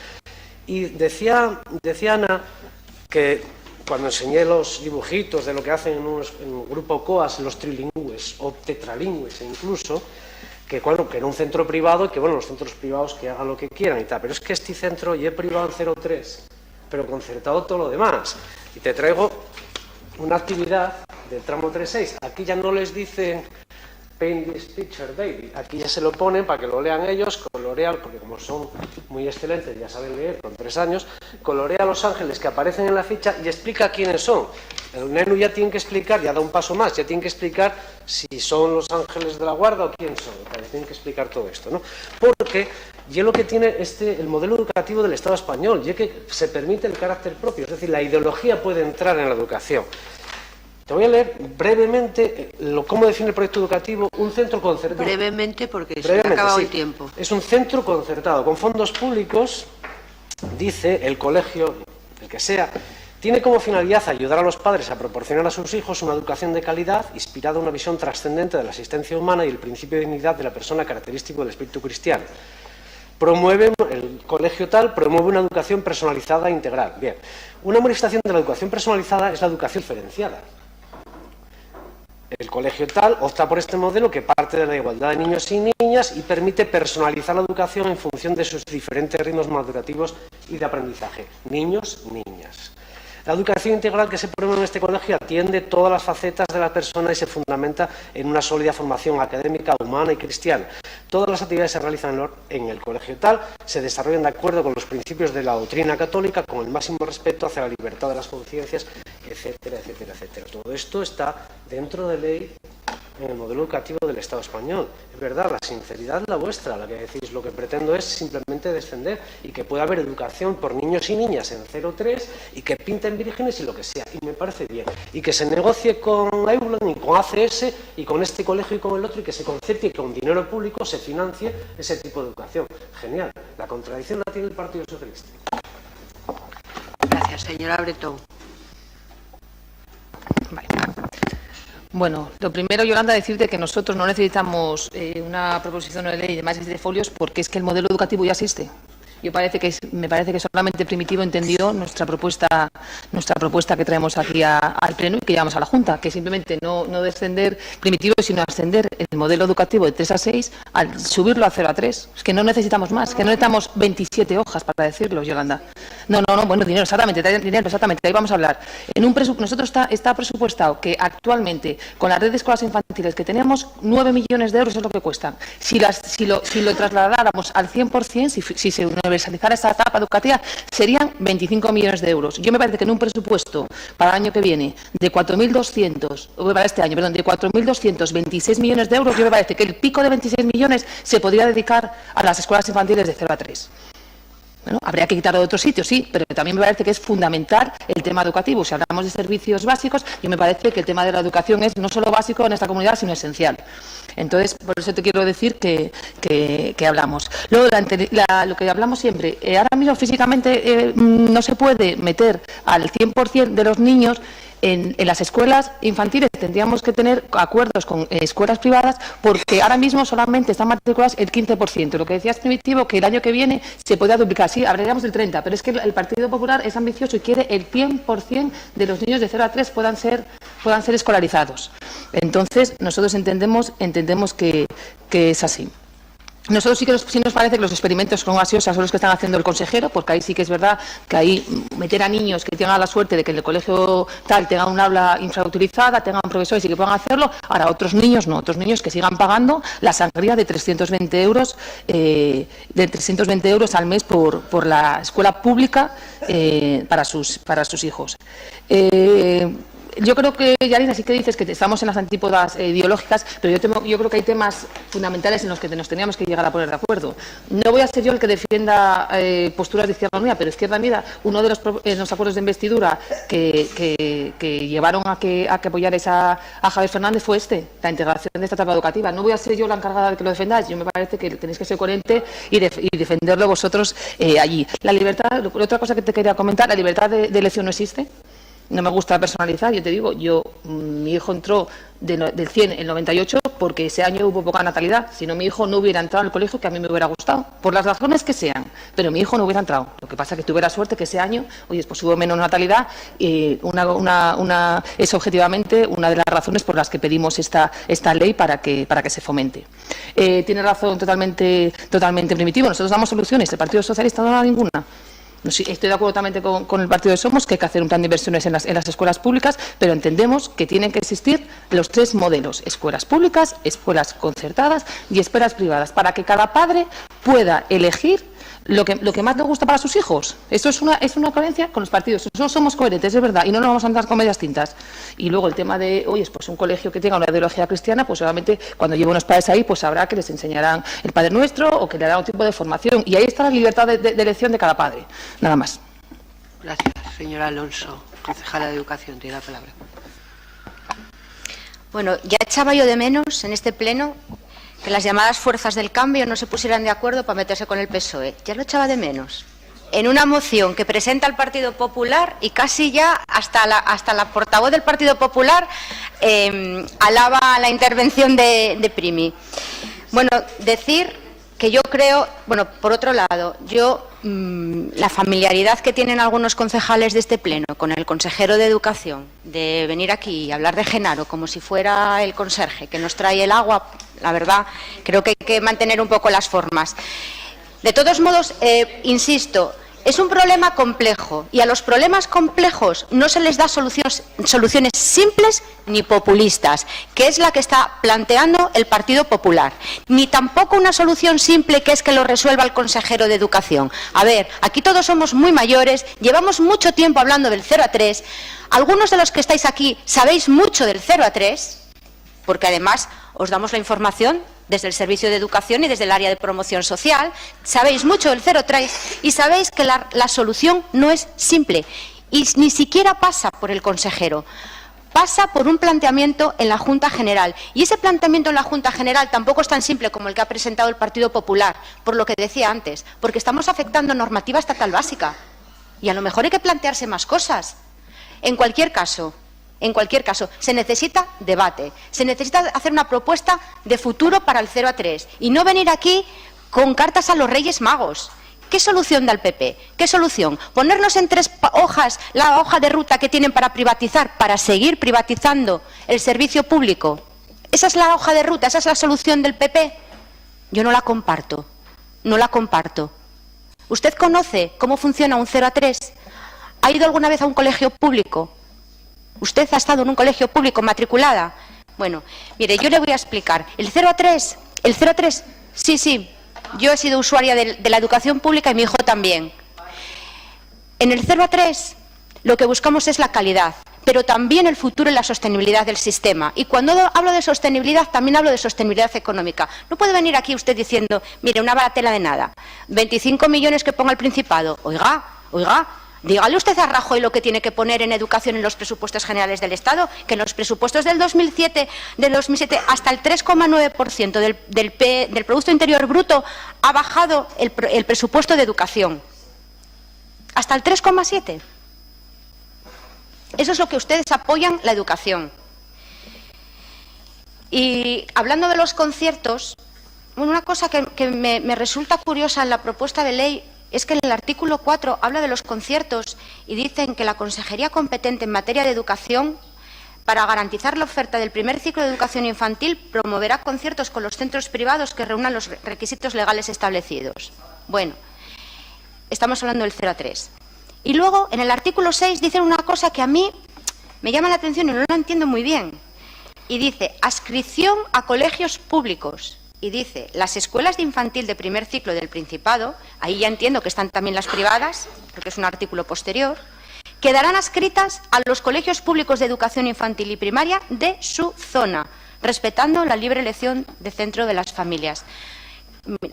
Y decía Ana que cuando enseñé los dibujitos de lo que hacen en un grupo COAS, los trilingües o tetralingües incluso, que era un centro privado y que los centros privados que hagan lo que quieran y tal, pero es que este centro ya es privado en 0,3, pero concertado todo lo demás. Y te traigo una actividad del tramo 3.6. Aquí ya no les dicen paint this picture, baby. Aquí ya se lo ponen para que lo lean ellos, colorean, porque como son muy excelentes, ya saben leer con 3 años, colorea los ángeles que aparecen en la ficha y explica quiénes son. El neno ya tiene que explicar, ya da un paso más, ya tiene que explicar si son los ángeles de la guarda o quién son. Tienen que explicar todo esto, ¿no? Porque ya lo que tiene el modelo educativo del Estado español, ya que se permite el carácter propio, es decir, la ideología puede entrar en la educación. Te voy a leer brevemente cómo define el proyecto educativo un centro concertado. Brevemente, porque se ha acabado el tiempo. Es un centro concertado con fondos públicos, dice el colegio, el que sea, tiene como finalidad ayudar a los padres a proporcionar a sus hijos una educación de calidad inspirada en una visión trascendente de la existencia humana y el principio de dignidad de la persona característico del espíritu cristiano. El colegio tal promueve una educación personalizada e integral. Bien, una manifestación de la educación personalizada es la educación diferenciada. El colegio tal opta por este modelo que parte de la igualdad de niños y niñas y permite personalizar la educación en función de sus diferentes ritmos madurativos y de aprendizaje. Niños, niñas. La educación integral que se promueve en este colegio atiende todas las facetas de la persona y se fundamenta en una sólida formación académica, humana y cristiana. Todas las actividades que se realizan en el colegio tal se desarrollan de acuerdo con los principios de la doctrina católica, con el máximo respeto hacia la libertad de las conciencias, etcétera, etcétera, etcétera. Todo esto está dentro de ley en el modelo educativo del Estado español. Es verdad, la sinceridad es la vuestra, la que decís, lo que pretendo es simplemente descender y que pueda haber educación por niños y niñas en 0,3 y que pinten vírgenes y lo que sea, y me parece bien. Y que se negocie con Eulen y con ACS y con este colegio y con el otro y que se concerte y que con dinero público se financie ese tipo de educación. Genial. La contradicción la tiene el Partido Socialista. Gracias, señora Bretón. Vale. Bueno, lo primero, Yolanda, decirte que nosotros no necesitamos una proposición de ley de más de 7 folios porque es que el modelo educativo ya existe. Me parece que solamente Primitivo entendió nuestra propuesta que traemos aquí al Pleno y que llevamos a la Junta, que simplemente no descender Primitivo, sino ascender el modelo educativo de 3 a 6 al subirlo a 0 a 3. Es que no necesitamos más, que no necesitamos 27 hojas para decirlo, Yolanda. No, bueno, dinero, exactamente, ahí vamos a hablar. En un nosotros está presupuestado que actualmente, con la red de escuelas infantiles que tenemos, 9 millones de euros es lo que cuestan. Si lo trasladáramos al 100%, si se universalizara esta etapa educativa, serían 25 millones de euros. Yo me parece que en un presupuesto para el año que viene de 4.226 millones de euros, yo me parece que el pico de 26 millones se podría dedicar a las escuelas infantiles de 0 a 3. Bueno, habría que quitarlo de otros sitios, sí, pero también me parece que es fundamental el tema educativo. Si hablamos de servicios básicos, yo me parece que el tema de la educación es no solo básico en esta comunidad, sino esencial. Entonces, por eso te quiero decir que hablamos. Luego, lo que hablamos siempre, ahora mismo físicamente no se puede meter al 100% de los niños en las escuelas infantiles. Tendríamos que tener acuerdos con escuelas privadas porque ahora mismo solamente están matriculadas el 15%. Lo que decías, Primitivo, que el año que viene se podría duplicar. Sí, hablaríamos del 30%, pero es que el Partido Popular es ambicioso y quiere el 100% de los niños de 0 a 3 puedan ser escolarizados. Entonces, nosotros entendemos que es así. Nosotros sí nos parece que los experimentos con gaseosas son los que están haciendo el consejero, porque ahí sí que es verdad que ahí meter a niños que tengan la suerte de que en el colegio tal tengan un aula infrautilizada, tengan profesores y que puedan hacerlo, ahora otros niños no, otros niños que sigan pagando la sangría de 320 euros al mes por la escuela pública para sus hijos. Yo creo que, Yarina, sí que dices que estamos en las antípodas ideológicas, pero yo creo que hay temas fundamentales en los que nos teníamos que llegar a poner de acuerdo. No voy a ser yo el que defienda posturas de Izquierda Unida, pero Izquierda Unida, uno de los acuerdos de investidura que llevaron a que apoyara a Javier Fernández fue la integración de esta etapa educativa. No voy a ser yo la encargada de que lo defendáis, yo me parece que tenéis que ser coherente y defenderlo vosotros allí. La libertad, otra cosa que te quería comentar, la libertad de elección no existe. No me gusta personalizar, yo te digo, mi hijo entró del 100 en 98 porque ese año hubo poca natalidad. Si no, mi hijo no hubiera entrado al colegio, que a mí me hubiera gustado, por las razones que sean, pero mi hijo no hubiera entrado. Lo que pasa es que tuve la suerte que ese año, pues hubo menos natalidad y es objetivamente una de las razones por las que pedimos esta ley para que se fomente. Tiene razón totalmente Primitivo, nosotros damos soluciones, el Partido Socialista no da ninguna. Estoy de acuerdo también con el partido de Somos, que hay que hacer un plan de inversiones en las escuelas públicas, pero entendemos que tienen que existir los 3 modelos: escuelas públicas, escuelas concertadas y escuelas privadas, para que cada padre pueda elegir lo que más le gusta para sus hijos. Esto es una coherencia con los partidos. Nosotros somos coherentes, es verdad, y no nos vamos a andar con medias tintas. Y luego el tema de, pues un colegio que tenga una ideología cristiana, pues obviamente cuando lleve unos padres ahí, pues sabrá que les enseñarán el Padre Nuestro o que le darán un tipo de formación. Y ahí está la libertad de elección de cada padre. Nada más. Gracias. Señora Alonso, concejala de Educación, tiene la palabra. Bueno, ya echaba yo de menos en este pleno que las llamadas fuerzas del cambio no se pusieran de acuerdo para meterse con el PSOE. Ya lo echaba de menos. En una moción que presenta el Partido Popular y casi ya hasta la portavoz del Partido Popular alaba la intervención de Primi. Bueno, decir que yo creo, por otro lado, la familiaridad que tienen algunos concejales de este pleno con el consejero de Educación, de venir aquí y hablar de Genaro como si fuera el conserje que nos trae el agua, la verdad, creo que hay que mantener un poco las formas. De todos modos, insisto, es un problema complejo y a los problemas complejos no se les da soluciones simples ni populistas, que es la que está planteando el Partido Popular. Ni tampoco una solución simple que es que lo resuelva el consejero de Educación. A ver, aquí todos somos muy mayores, llevamos mucho tiempo hablando del 0 a 3. Algunos de los que estáis aquí sabéis mucho del 0 a 3, porque además os damos la información desde el Servicio de Educación y desde el área de promoción social, sabéis mucho del 0-3 y sabéis que la solución no es simple y ni siquiera pasa por el consejero, pasa por un planteamiento en la Junta General. Y ese planteamiento en la Junta General tampoco es tan simple como el que ha presentado el Partido Popular, por lo que decía antes, porque estamos afectando normativa estatal básica y a lo mejor hay que plantearse más cosas. En cualquier caso, se necesita debate, se necesita hacer una propuesta de futuro para el 0 a 3 y no venir aquí con cartas a los Reyes Magos. ¿Qué solución da el PP? ¿Qué solución? ¿Ponernos en 3 hojas la hoja de ruta que tienen para privatizar, para seguir privatizando el servicio público? ¿Esa es la hoja de ruta? ¿Esa es la solución del PP? Yo no la comparto, no la comparto. ¿Usted conoce cómo funciona un 0 a 3? ¿Ha ido alguna vez a un colegio público? ¿Usted ha estado en un colegio público matriculada? Bueno, mire, yo le voy a explicar. El 0 a 3, sí, yo he sido usuaria de la educación pública y mi hijo también. En el 0 a 3 lo que buscamos es la calidad, pero también el futuro y la sostenibilidad del sistema. Y cuando hablo de sostenibilidad, también hablo de sostenibilidad económica. No puede venir aquí usted diciendo, mire, una baratela de nada, 25 millones que ponga el Principado. Oiga, dígale usted a Rajoy lo que tiene que poner en educación en los presupuestos generales del Estado, que en los presupuestos del 2007 hasta el 3,9% del Producto Interior Bruto ha bajado el presupuesto de educación. Hasta el 3,7%. Eso es lo que ustedes apoyan, la educación. Y hablando de los conciertos, una cosa que me resulta curiosa en la propuesta de ley es que en el artículo 4 habla de los conciertos y dicen que la consejería competente en materia de educación, para garantizar la oferta del primer ciclo de educación infantil, promoverá conciertos con los centros privados que reúnan los requisitos legales establecidos. Bueno, estamos hablando del 0 a 3. Y luego, en el artículo 6, dicen una cosa que a mí me llama la atención y no la entiendo muy bien. Y dice, adscripción a colegios públicos. Y dice, las escuelas de infantil de primer ciclo del Principado, ahí ya entiendo que están también las privadas, porque es un artículo posterior, quedarán adscritas a los colegios públicos de educación infantil y primaria de su zona, respetando la libre elección de centro de las familias.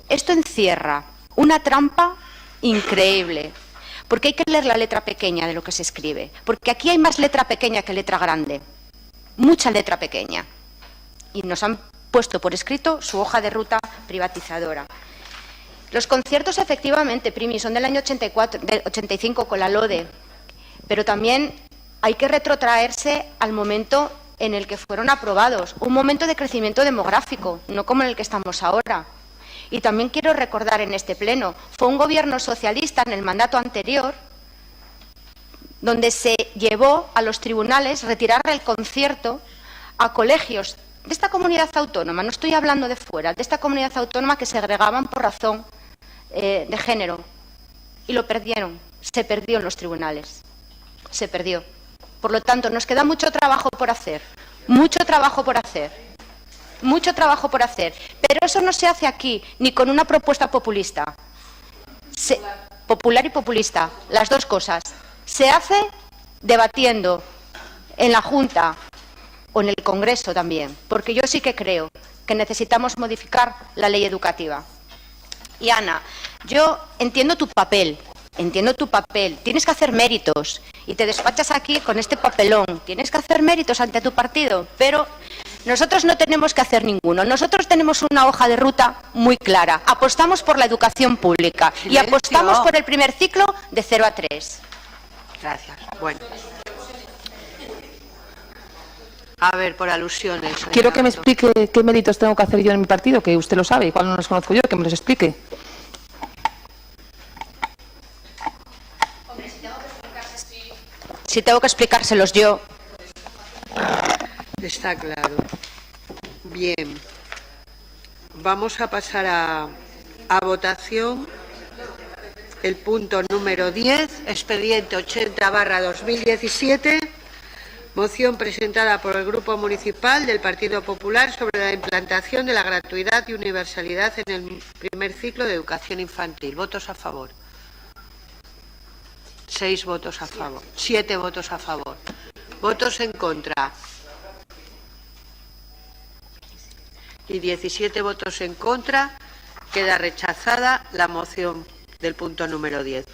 Esto encierra una trampa increíble. Porque hay que leer la letra pequeña de lo que se escribe. Porque aquí hay más letra pequeña que letra grande. Mucha letra pequeña. Y nos han puesto por escrito su hoja de ruta privatizadora. Los conciertos, efectivamente, Primi, son del año 85 con la LODE. Pero también hay que retrotraerse al momento en el que fueron aprobados. Un momento de crecimiento demográfico, no como en el que estamos ahora. Y también quiero recordar en este pleno, fue un gobierno socialista en el mandato anterior donde se llevó a los tribunales retirar el concierto a colegios de esta comunidad autónoma, no estoy hablando de fuera, de esta comunidad autónoma que segregaban por razón de género. Y lo perdieron, se perdió en los tribunales, se perdió. Por lo tanto, nos queda mucho trabajo por hacer, mucho trabajo por hacer. Mucho trabajo por hacer, pero eso no se hace aquí, ni con una propuesta populista. Popular y populista, las dos cosas. Se hace debatiendo en la Junta o en el Congreso también, porque yo sí que creo que necesitamos modificar la ley educativa. Y Ana, yo entiendo tu papel, tienes que hacer méritos y te despachas aquí con este papelón, tienes que hacer méritos ante tu partido, pero nosotros no tenemos que hacer ninguno. Nosotros tenemos una hoja de ruta muy clara. Apostamos por la educación pública y apostamos por el primer ciclo de 0 a 3. Gracias. Bueno. A ver, por alusiones. Quiero que me explique qué méritos tengo que hacer yo en mi partido, que usted lo sabe, igual no los conozco yo, que me los explique. Si tengo que explicárselos yo. Está claro. Bien. Vamos a pasar a votación el punto número 10, expediente 80/2017, moción presentada por el Grupo Municipal del Partido Popular sobre la implantación de la gratuidad y universalidad en el primer ciclo de educación infantil. ¿Votos a favor? 6 votos a favor. 7 votos a favor. ¿Votos en contra? Y 17 votos en contra. Queda rechazada la moción del punto número 10.